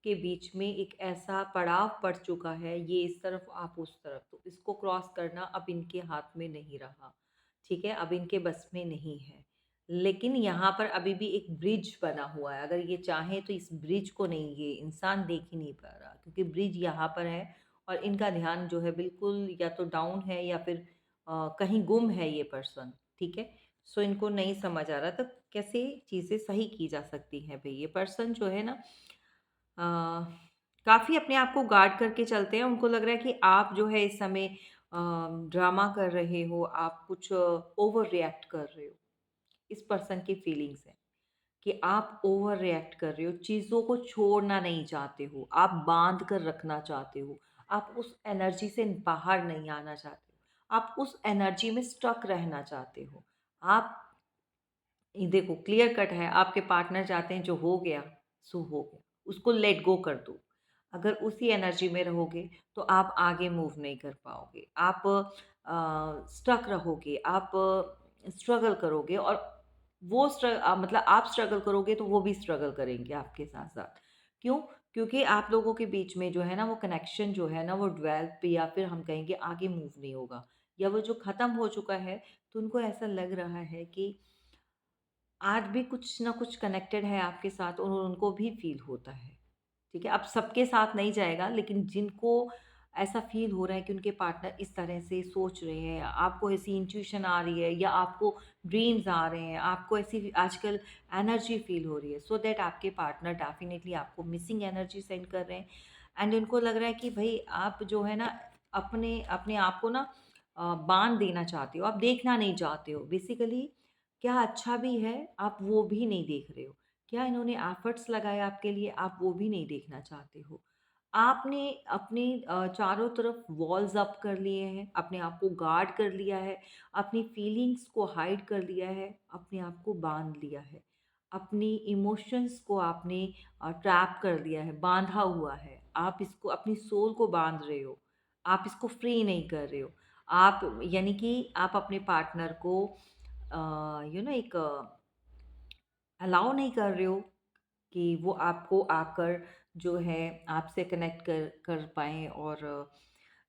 के बीच में एक ऐसा पड़ाव पड़ चुका है, ये इस तरफ, आप उस तरफ, तो इसको क्रॉस करना अब इनके हाथ में नहीं रहा, ठीक है? अब इनके बस में नहीं है। लेकिन यहाँ पर अभी भी एक ब्रिज बना हुआ है, अगर ये चाहें तो इस ब्रिज को नहीं, ये इंसान देख ही नहीं पा रहा, क्योंकि ब्रिज यहाँ पर है और इनका ध्यान जो है बिल्कुल या तो डाउन है या फिर कहीं गुम है ये पर्सन, ठीक है? सो इनको नहीं समझ आ रहा तो कैसे चीज़ें सही की जा सकती हैं भई। ये पर्सन जो है ना अ, काफ़ी अपने आप को गार्ड करके चलते हैं। उनको लग रहा है कि आप जो है इस समय ड्रामा कर रहे हो, आप कुछ ओवर रिएक्ट कर रहे हो। इस पर्सन की फीलिंग्स हैं कि आप ओवर रिएक्ट कर रहे हो, चीज़ों को छोड़ना नहीं चाहते हो, आप बाँध कर रखना चाहते हो, आप उस एनर्जी से बाहर नहीं आना चाहते हो, आप उस एनर्जी में स्टक रहना चाहते हो। आप ये देखो क्लियर कट है, आपके पार्टनर चाहते हैं जो हो गया, सो हो गया, उसको लेट गो कर दो। अगर उसी एनर्जी में रहोगे तो आप आगे मूव नहीं कर पाओगे। आप स्टक रहोगे, आप स्ट्रगल करोगे, और वो मतलब आप स्ट्रगल करोगे तो वो भी स्ट्रगल करेंगे आपके साथ-साथ। क्यों? क्योंकि आप लोगों के बीच में जो है ना वो कनेक्शन जो है ना वो डेवलप या फिर हम कहेंगे आगे मूव नहीं होगा, या वो जो ख़त्म हो चुका है, तो उनको ऐसा लग रहा है कि आज भी कुछ ना कुछ कनेक्टेड है आपके साथ और उनको भी फ़ील होता है, ठीक है? अब सबके साथ नहीं जाएगा, लेकिन जिनको ऐसा फ़ील हो रहा है कि उनके पार्टनर इस तरह से सोच रहे हैं, आपको ऐसी इंट्यूशन आ रही है या आपको ड्रीम्स आ रहे हैं, आपको ऐसी आजकल एनर्जी फ़ील हो रही है, सो दैट आपके पार्टनर डेफ़िनिटली आपको मिसिंग एनर्जी सेंड कर रहे हैं। एंड उनको लग रहा है कि भई आप जो है ना अपने अपने आप को ना बाँध देना चाहते हो, आप देखना नहीं चाहते हो। बेसिकली क्या अच्छा भी है, आप वो भी नहीं देख रहे हो। क्या इन्होंने एफर्ट्स लगाए आपके लिए, आप वो भी नहीं देखना चाहते हो। आपने अपने चारों तरफ वॉल्स अप कर लिए हैं, अपने आप को गार्ड कर लिया है, अपनी फीलिंग्स को हाइड कर लिया है, अपने आप को बाँध लिया है। अपनी इमोशंस को आपने ट्रैप कर दिया है, बाँधा हुआ है। आप इसको अपनी सोल को बाँध रहे हो, आप इसको फ्री नहीं कर रहे हो। आप यानी कि आप अपने पार्टनर को एक अलाउ नहीं कर रहे हो कि वो आपको आकर जो है आपसे कनेक्ट कर कर पाएँ और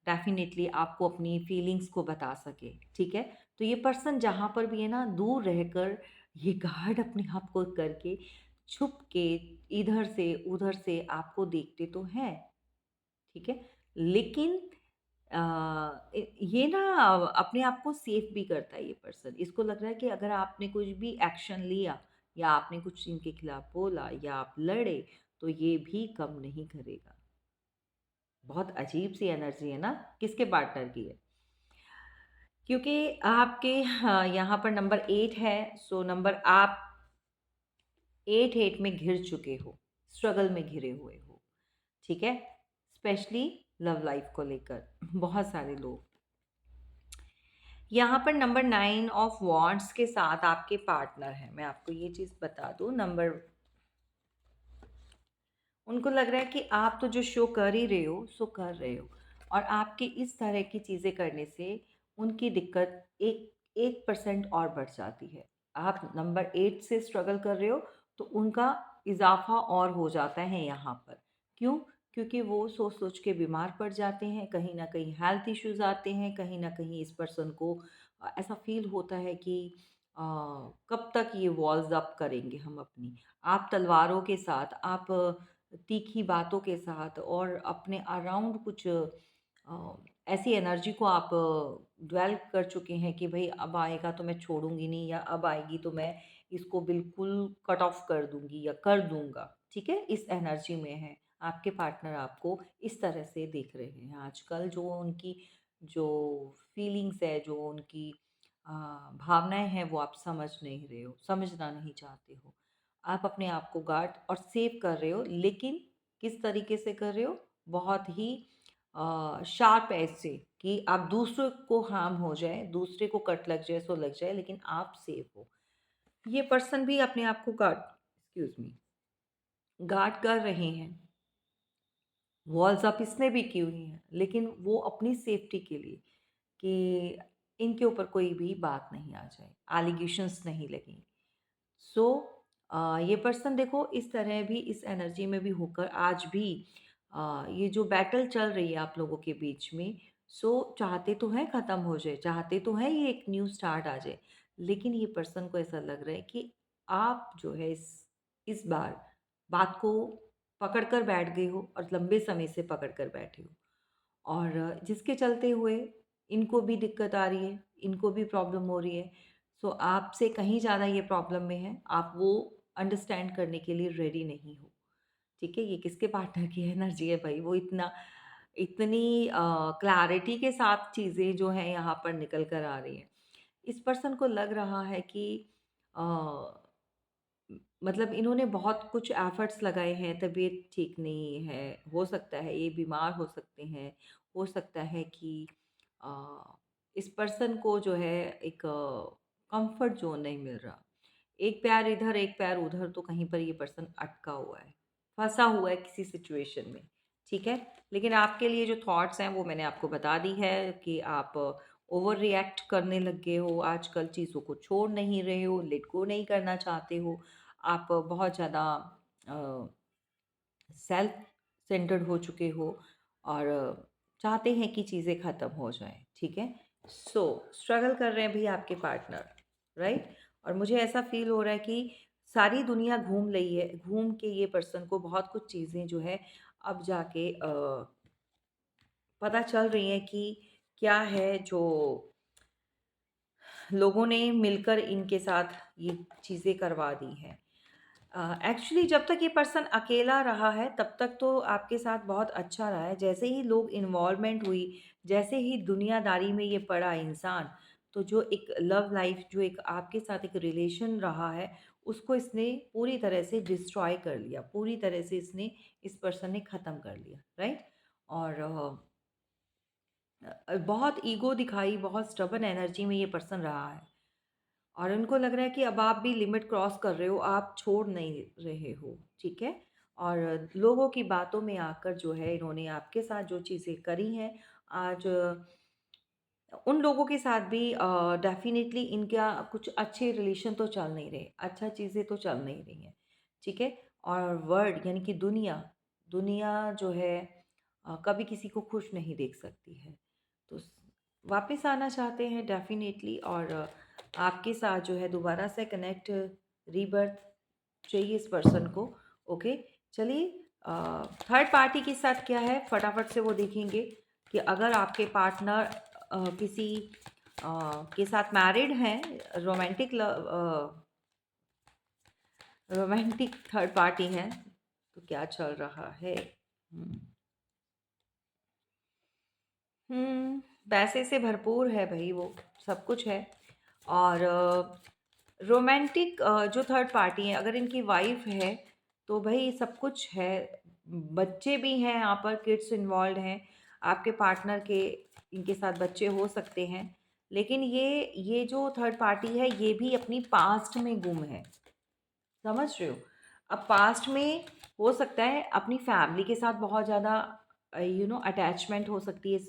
डेफ़िनेटली आपको अपनी फीलिंग्स को बता सके, ठीक है? तो ये पर्सन जहाँ पर भी है ना, दूर रहकर ये गार्ड अपने आप को करके, छुप के, इधर से उधर से आपको देखते तो हैं, ठीक है? लेकिन ये ना अपने आप को सेफ भी करता है ये पर्सन। इसको लग रहा है कि अगर आपने कुछ भी एक्शन लिया या आपने कुछ इनके खिलाफ बोला या आप लड़े, तो ये भी कम नहीं करेगा। बहुत अजीब सी एनर्जी है ना? किसके पार्टनर की है? क्योंकि आपके यहाँ पर नंबर 8 है, सो नंबर आप 8 में घिर चुके हो, स्ट्रगल में घिरे हुए हो, ठीक है? स्पेशली लव लाइफ को लेकर बहुत सारे लोग। यहाँ पर नंबर 9 ऑफ वॉन्ड्स के साथ आपके पार्टनर हैं। मैं आपको ये चीज़ बता दूँ, नंबर उनको लग रहा है कि आप तो जो शो कर ही रहे हो, सो कर रहे हो, और आपके इस तरह की चीज़ें करने से उनकी दिक्कत 1% और बढ़ जाती है। आप नंबर 8 से स्ट्रगल कर रहे हो, तो उनका इज़ाफ़ा और हो जाता है यहाँ पर। क्यों? क्योंकि वो सोच-सोच के बीमार पड़ जाते हैं, कहीं न कहीं हेल्थ इश्यूज़ आते हैं, कहीं न कहीं इस पर्सन को ऐसा फ़ील होता है कि कब तक ये वॉल्स अप करेंगे हम अपनी। आप तलवारों के साथ, आप तीखी बातों के साथ और अपने अराउंड कुछ ऐसी एनर्जी को आप ड्वेल कर चुके हैं कि भई अब आएगा तो मैं छोड़ूँगी नहीं, या अब आएगी तो मैं इसको बिल्कुल कट ऑफ कर दूँगी या कर दूँगा, ठीक है? इस एनर्जी में हैं। आपके पार्टनर आपको इस तरह से देख रहे हैं आजकल। जो फीलिंग्स है, जो उनकी अ, भावनाएँ हैं, वो आप समझ नहीं रहे हो, समझना नहीं चाहते हो। आप अपने आप को गार्ड और सेव कर रहे हो, लेकिन किस तरीके से कर रहे हो? बहुत ही शार्प एज से, कि आप दूसरे को हार्म हो जाए, दूसरे को कट लग जाए सो लग जाए, लेकिन आप सेफ हो। ये पर्सन भी अपने आप को गार्ड एक्सक्यूज़ मी गार्ड कर रहे हैं। वॉल्स अप इसने भी की हुई हैं, लेकिन वो अपनी सेफ्टी के लिए, कि इनके ऊपर कोई भी बात नहीं आ जाए, एलिगेशंस नहीं लगें। सो ये पर्सन देखो इस तरह भी, इस एनर्जी में भी होकर आज भी ये जो बैटल चल रही है आप लोगों के बीच में, सो चाहते तो हैं ख़त्म हो जाए, चाहते तो हैं ये एक न्यू स्टार्ट आ जाए, लेकिन ये पर्सन को ऐसा लग रहा है कि आप जो है इस बार बात को पकड़ कर बैठ गए हो, और लंबे समय से पकड़ कर बैठे हो, और जिसके चलते हुए इनको भी दिक्कत आ रही है, इनको भी प्रॉब्लम हो रही है। सो आपसे कहीं ज़्यादा ये प्रॉब्लम में है, आप वो अंडरस्टैंड करने के लिए रेडी नहीं हो, ठीक है? ये किसके पार्टनर की एनर्जी है भई? वो इतनी क्लैरिटी के साथ चीज़ें जो हैं यहाँ पर निकल कर आ रही हैं। इस पर्सन को लग रहा है कि अ मतलब इन्होंने बहुत कुछ एफर्ट्स लगाए हैं, तबीयत ठीक नहीं है, हो सकता है ये बीमार हो सकते हैं, हो सकता है कि अ, इस पर्सन को जो है एक कंफर्ट ज़ोन नहीं मिल रहा। एक पैर इधर, एक पैर उधर, तो कहीं पर ये पर्सन अटका हुआ है, फँसा हुआ है किसी सिचुएशन में, ठीक है? लेकिन आपके लिए जो थॉट्स हैं वो मैंने आपको बता दी है कि आप ओवर रिएक्ट करने लग गए हो आजकल, चीज़ों को छोड़ नहीं रहे हो, लेट गो नहीं करना चाहते हो। आप बहुत ज़्यादा अ, सेल्फ सेंटर्ड हो चुके हो, और चाहते हैं कि चीज़ें ख़त्म हो जाएँ, ठीक है? सो स्ट्रगल कर रहे हैं भी आपके पार्टनर, राइट? और मुझे ऐसा फ़ील हो रहा है कि सारी दुनिया घूम के ये पर्सन को बहुत कुछ चीज़ें जो है अब जाके पता चल रही हैं कि क्या है जो लोगों ने मिलकर इनके साथ ये चीज़ें करवा दी हैं। एक्चुअली जब तक ये पर्सन अकेला रहा है तब तक तो आपके साथ बहुत अच्छा रहा है। जैसे ही लोग इन्वॉल्वमेंट हुई, जैसे ही दुनियादारी में ये पड़ा इंसान, तो जो एक लव लाइफ, जो एक आपके साथ एक रिलेशन रहा है, उसको इसने पूरी तरह से डिस्ट्रॉय कर लिया। पूरी तरह से इसने इस पर्सन ने ख़त्म कर लिया, राइट? और बहुत ईगो दिखाई, बहुत स्टबर्न एनर्जी में ये पर्सन रहा है। और उनको लग रहा है कि अब आप भी लिमिट क्रॉस कर रहे हो, आप छोड़ नहीं रहे हो, ठीक है? और लोगों की बातों में आकर जो है इन्होंने आपके साथ जो चीज़ें करी हैं, आज उन लोगों के साथ भी डेफ़िनेटली इनका कुछ अच्छे रिलेशन तो चल नहीं रहे, अच्छा चीज़ें तो चल नहीं रही हैं, ठीक है? और वर्ल्ड यानी कि दुनिया, दुनिया जो है कभी किसी को खुश नहीं देख सकती है। तो स वापस आना चाहते हैं डेफ़िनेटली, और आपके साथ जो है दोबारा से कनेक्ट, रीबर्थ चाहिए इस पर्सन को, ओके? चलिए, थर्ड पार्टी के साथ क्या है फटाफट से वो देखेंगे कि अगर आपके पार्टनर किसी के साथ मैरिड हैं, रोमांटिक रोमांटिक थर्ड पार्टी हैं, तो क्या चल रहा है? हुँ। पैसे से भरपूर है भई वो, सब कुछ है। और रोमांटिक जो थर्ड पार्टी है, अगर इनकी वाइफ़ है, तो भई सब कुछ है। बच्चे भी हैं यहाँ पर, किड्स इन्वॉल्व्ड हैं। आपके पार्टनर के इनके साथ बच्चे हो सकते हैं। लेकिन ये जो थर्ड पार्टी है, ये भी अपनी पास्ट में गुम है। समझ रहे हो? अब पास्ट में हो सकता है अपनी फैमिली के साथ बहुत ज़्यादा अटैचमेंट हो सकती है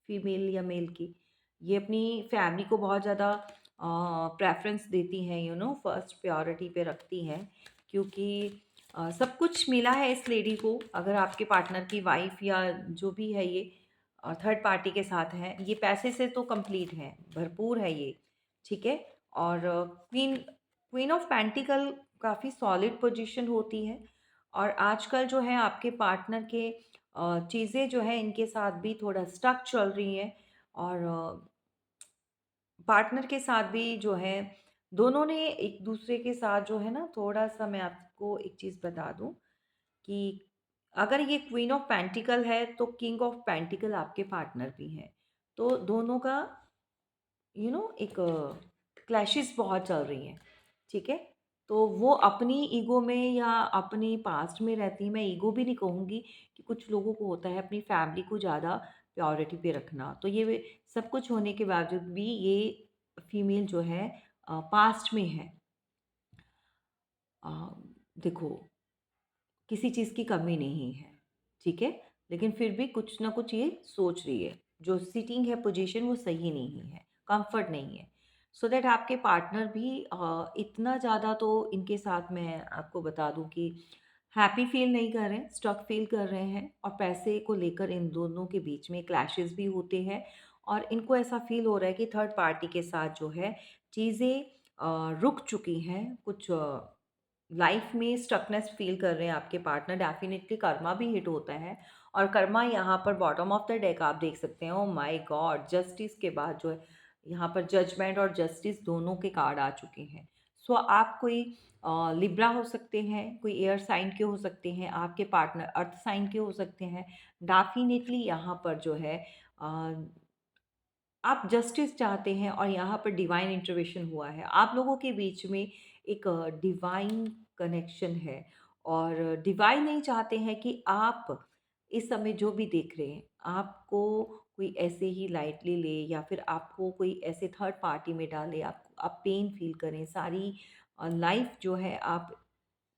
फीमेल या मेल की। ये अपनी फैमिली को बहुत ज़्यादा प्रेफ़रेंस देती हैं, फर्स्ट प्रायोरिटी पे रखती हैं, क्योंकि सब कुछ मिला है इस लेडी को। अगर आपके पार्टनर की वाइफ़ या जो भी है ये थर्ड पार्टी के साथ है, ये पैसे से तो कंप्लीट है, भरपूर है ये, ठीक है? और क्वीन क्वीन ऑफ पेंटिकल काफ़ी सॉलिड पोजीशन होती है, और आजकल जो है आपके पार्टनर के चीज़ें जो है इनके साथ भी थोड़ा स्टक चल रही हैं, और पार्टनर के साथ भी जो है दोनों ने एक दूसरे के साथ जो है ना, थोड़ा-सा मैं आपको एक चीज़ बता दूँ कि अगर ये क्वीन ऑफ पेंटिकल है, तो किंग ऑफ पेंटिकल आपके पार्टनर भी हैं। तो दोनों का एक क्लैशेस बहुत चल रही हैं, ठीक है? तो वो अपनी ईगो में या अपनी पास्ट में रहती हैं। मैं ईगो भी नहीं कहूँगी, कि कुछ लोगों को होता है अपनी फैमिली को ज़्यादा प्रायोरिटी पे रखना। तो ये वे सब कुछ होने के बावजूद भी ये फीमेल जो है पास्ट में है। अ, देखो, किसी चीज़ की कमी नहीं है, ठीक है? लेकिन फिर भी कुछ ना कुछ ये सोच रही है। जो सिटिंग है पोज़ीशन, वो सही नहीं है, कम्फ़र्ट नहीं है। सो दैट आपके पार्टनर भी इतना ज़्यादा तो इनके साथ मैं आपको बता दूँ कि हैप्पी फ़ील नहीं कर रहे हैं, स्टक फ़ील कर रहे हैं, और पैसे को लेकर इन दोनों के बीच में क्लैशेज़ भी होते हैं, और इनको ऐसा फ़ील हो रहा है कि थर्ड पार्टी के साथ जो है चीज़ें रुक चुकी हैं। कुछ लाइफ में स्टकनेस फील कर रहे हैं आपके पार्टनर। डेफिनेटली कर्मा भी हिट होता है, और कर्मा यहाँ पर बॉटम ऑफ द डेक आप देख सकते हैं। Oh my God! जस्टिस के बाद जो है यहाँ पर जजमेंट और जस्टिस दोनों के कार्ड आ चुके हैं। सो आप कोई लिब्रा हो सकते हैं, कोई एयर साइन के हो सकते हैं, आपके पार्टनर अर्थ साइन के हो सकते हैं। डेफिनेटली यहाँ पर जो है आप जस्टिस चाहते हैं, और यहाँ पर डिवाइन इंटरवेंशन हुआ है। आप लोगों के बीच में एक डिवाइन कनेक्शन है, और डिवाइन नहीं चाहते हैं कि आप इस समय जो भी देख रहे हैं, आपको कोई ऐसे ही लाइटली ले, या फिर आपको कोई ऐसे थर्ड पार्टी में डाले, आप पेन फ़ील करें। सारी लाइफ़ जो है आप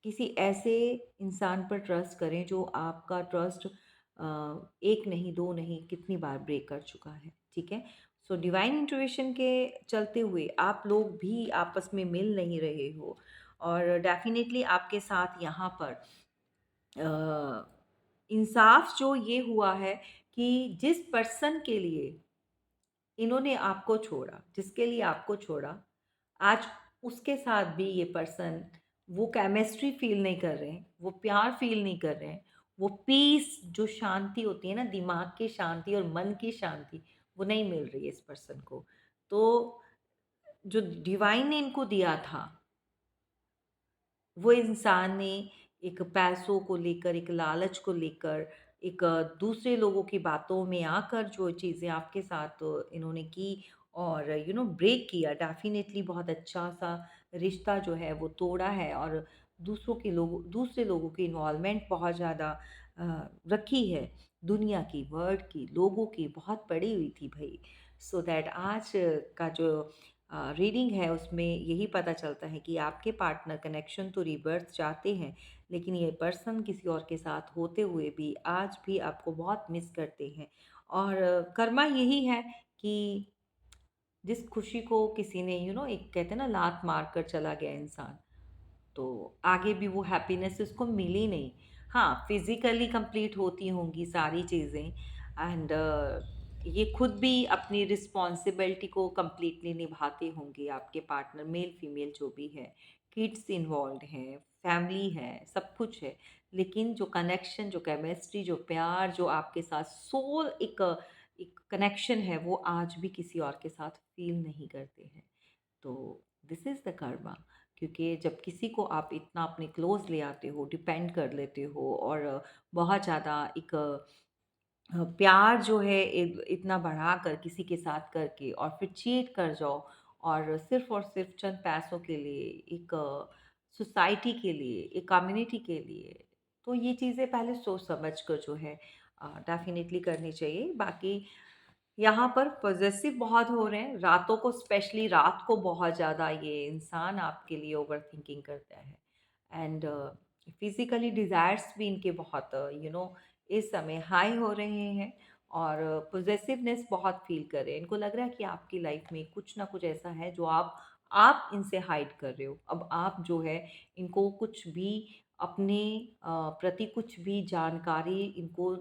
किसी ऐसे इंसान पर ट्रस्ट करें जो आपका ट्रस्ट 1 नहीं, 2 नहीं, कितनी बार ब्रेक कर चुका है, ठीक है? सो डिवाइन इंट्यूशन के चलते हुए आप लोग भी आपस में मिल नहीं रहे हो, और डेफ़िनेटली आपके साथ यहाँ पर इंसाफ़ जो ये हुआ है कि जिस पर्सन के लिए इन्होंने आपको छोड़ा, जिसके लिए आपको छोड़ा, आज उसके साथ भी ये पर्सन वो केमिस्ट्री फ़ील नहीं कर रहे हैं, वो प्यार फ़ील नहीं कर रहे हैं, वो पीस जो शांति होती है ना, दिमाग की शांति और मन की शांति, वो नहीं मिल रही है इस पर्सन को। तो जो डिवाइन ने इनको दिया था, वो इंसान ने एक पैसों को लेकर, एक लालच को लेकर, एक दूसरे लोगों की बातों में आकर जो चीज़ें आपके साथ इन्होंने की, और ब्रेक किया। डेफ़िनेटली बहुत अच्छा-सा रिश्ता जो है वो तोड़ा है, और दूसरे लोगों की इन्वॉल्वमेंट बहुत ज़्यादा रखी है। दुनिया की, वर्ल्ड की, लोगों की बहुत पड़ी हुई थी भई। सो दैट आज का जो रीडिंग है उसमें यही पता चलता है कि आपके पार्टनर कनेक्शन तो रीबर्थ चाहते हैं, लेकिन ये पर्सन किसी और के साथ होते हुए भी आज भी आपको बहुत मिस करते हैं। और कर्मा यही है कि जिस खुशी को किसी ने एक कहते हैं ना लात मार कर चला गया इंसान, तो आगे भी वो हैप्पीनेस उसको मिली नहीं। हाँ, फिज़िकली कंप्लीट होती होंगी सारी चीज़ें, एंड ये खुद भी अपनी रिस्पॉन्सिबिलिटी को कंप्लीटली निभाते होंगे, आपके पार्टनर मेल फीमेल जो भी है, किड्स इन्वॉल्व्ड हैं, फैमिली है, सब कुछ है। लेकिन जो कनेक्शन, जो केमिस्ट्री, जो प्यार, जो आपके साथ सोल एक एक कनेक्शन है, वो आज भी किसी और के साथ फील नहीं करते हैं। तो दिस इज़ द कर्मा। क्योंकि जब किसी को आप इतना अपने क्लोज ले आते हो, डिपेंड कर लेते हो, और बहुत ज़्यादा एक प्यार जो है इतना बढ़ाकर किसी के साथ करके और फिर चीट कर जाओ, और सिर्फ चंद पैसों के लिए, एक सोसाइटी के लिए, एक कम्युनिटी के लिए, तो ये चीज़ें पहले सोच समझ कर जो है डेफिनेटली करनी चाहिए। बाकी यहाँ पर पॉसेसिव बहुत हो रहे हैं, रातों को, स्पेशली रात को बहुत ज़्यादा ये इंसान आपके लिए ओवरथिंकिंग करता है, एंड फिज़िकली डिज़ायर्स भी इनके बहुत इस समय हाई हो रहे हैं, और पॉसेसिवनेस बहुत फ़ील कर रहे हैं। इनको लग रहा है कि आपकी लाइफ़ में कुछ ना कुछ ऐसा है जो आप इनसे हाइड कर रहे हो। अब आप जो है इनको कुछ भी अपने प्रति कुछ भी जानकारी इनको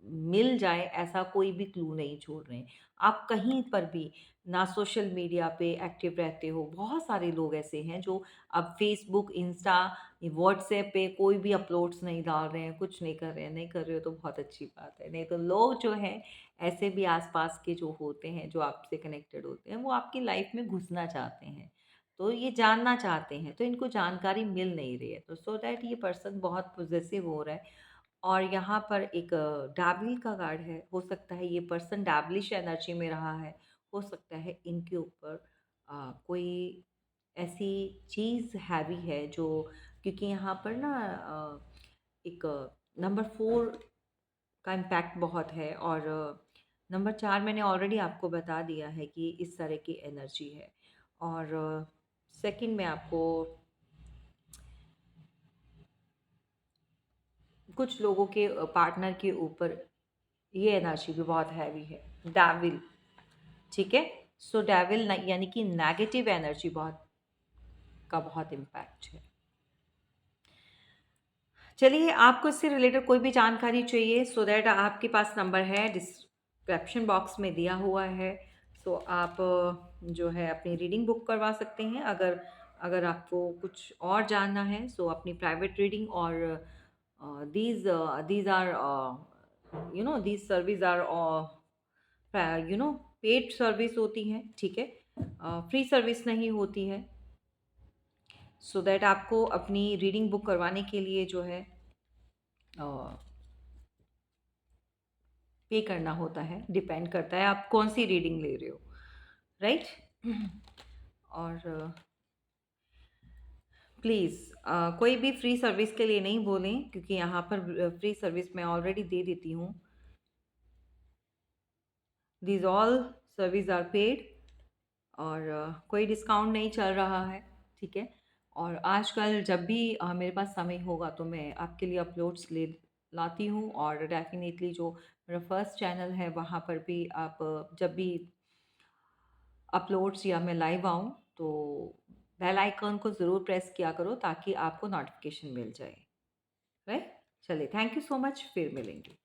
मिल जाए, ऐसा कोई भी क्लू नहीं छोड़ रहे हैं। आप कहीं पर भी ना सोशल मीडिया पे एक्टिव रहते हो। बहुत सारे लोग ऐसे हैं जो अब फ़ेसबुक, इंस्टा, व्हाट्सएप पे कोई भी अपलोड्स नहीं डाल रहे हैं, कुछ नहीं कर रहे हैं। नहीं कर रहे हो तो बहुत अच्छी बात है। नहीं तो लोग जो हैं ऐसे भी आस-पास के जो होते हैं, जो आपसे कनेक्टेड होते हैं, वो आपकी लाइफ़ में घुसना चाहते हैं। तो ये जानना चाहते हैं, तो इनको जानकारी मिल नहीं रही है। तो सो दैट ये पर्सन बहुत पॉसेसिव हो रहा है। और यहाँ पर एक डेविल का कार्ड है। हो सकता है ये पर्सन डेविलिश एनर्जी में रहा है। हो सकता है इनके ऊपर कोई ऐसी चीज़ हैवी है जो, क्योंकि यहाँ पर ना एक नंबर 4 का इम्पैक्ट बहुत है, और नंबर 4 मैंने ऑलरेडी आपको बता दिया है कि इस तरह की एनर्जी है। और सेकंड में आपको कुछ लोगों के पार्टनर के ऊपर ये एनर्जी भी बहुत हैवी है, डेविल। ठीक है। सो डेविल यानी कि नेगेटिव एनर्जी बहुत इम्पैक्ट है। चलिए, आपको इससे रिलेटेड कोई भी जानकारी चाहिए, सो दैट आपके पास नंबर है, डिस्क्रिप्शन बॉक्स में दिया हुआ है। सो आप जो है अपनी रीडिंग बुक करवा सकते हैं। अगर अगर आपको कुछ और जानना है, सो अपनी प्राइवेट रीडिंग, और these are these service are paid service होती हैं, ठीक है, फ्री सर्विस नहीं होती है। सो दैट आपको अपनी रीडिंग बुक करवाने के लिए जो है पे करना होता है, डिपेंड करता है आप कौन सी रीडिंग ले रहे हो, राइट। और प्लीज़ कोई भी फ्री सर्विस के लिए नहीं बोलें, क्योंकि यहाँ पर फ्री सर्विस मैं ऑलरेडी दे देती हूँ। These all service are paid, और कोई डिस्काउंट नहीं चल रहा है, ठीक है। और आजकल जब भी मेरे पास समय होगा तो मैं आपके लिए अपलोड्स ले लाती हूँ, और डेफिनेटली जो मेरा फर्स्ट चैनल है वहाँ पर भी आप जब भी अपलोड्स या मैं लाइव आऊँ तो बेल आइकन को ज़रूर प्रेस किया करो, ताकि आपको नोटिफिकेशन मिल जाए, राइट। चलिए, थैंक यू सो मच, फिर मिलेंगे।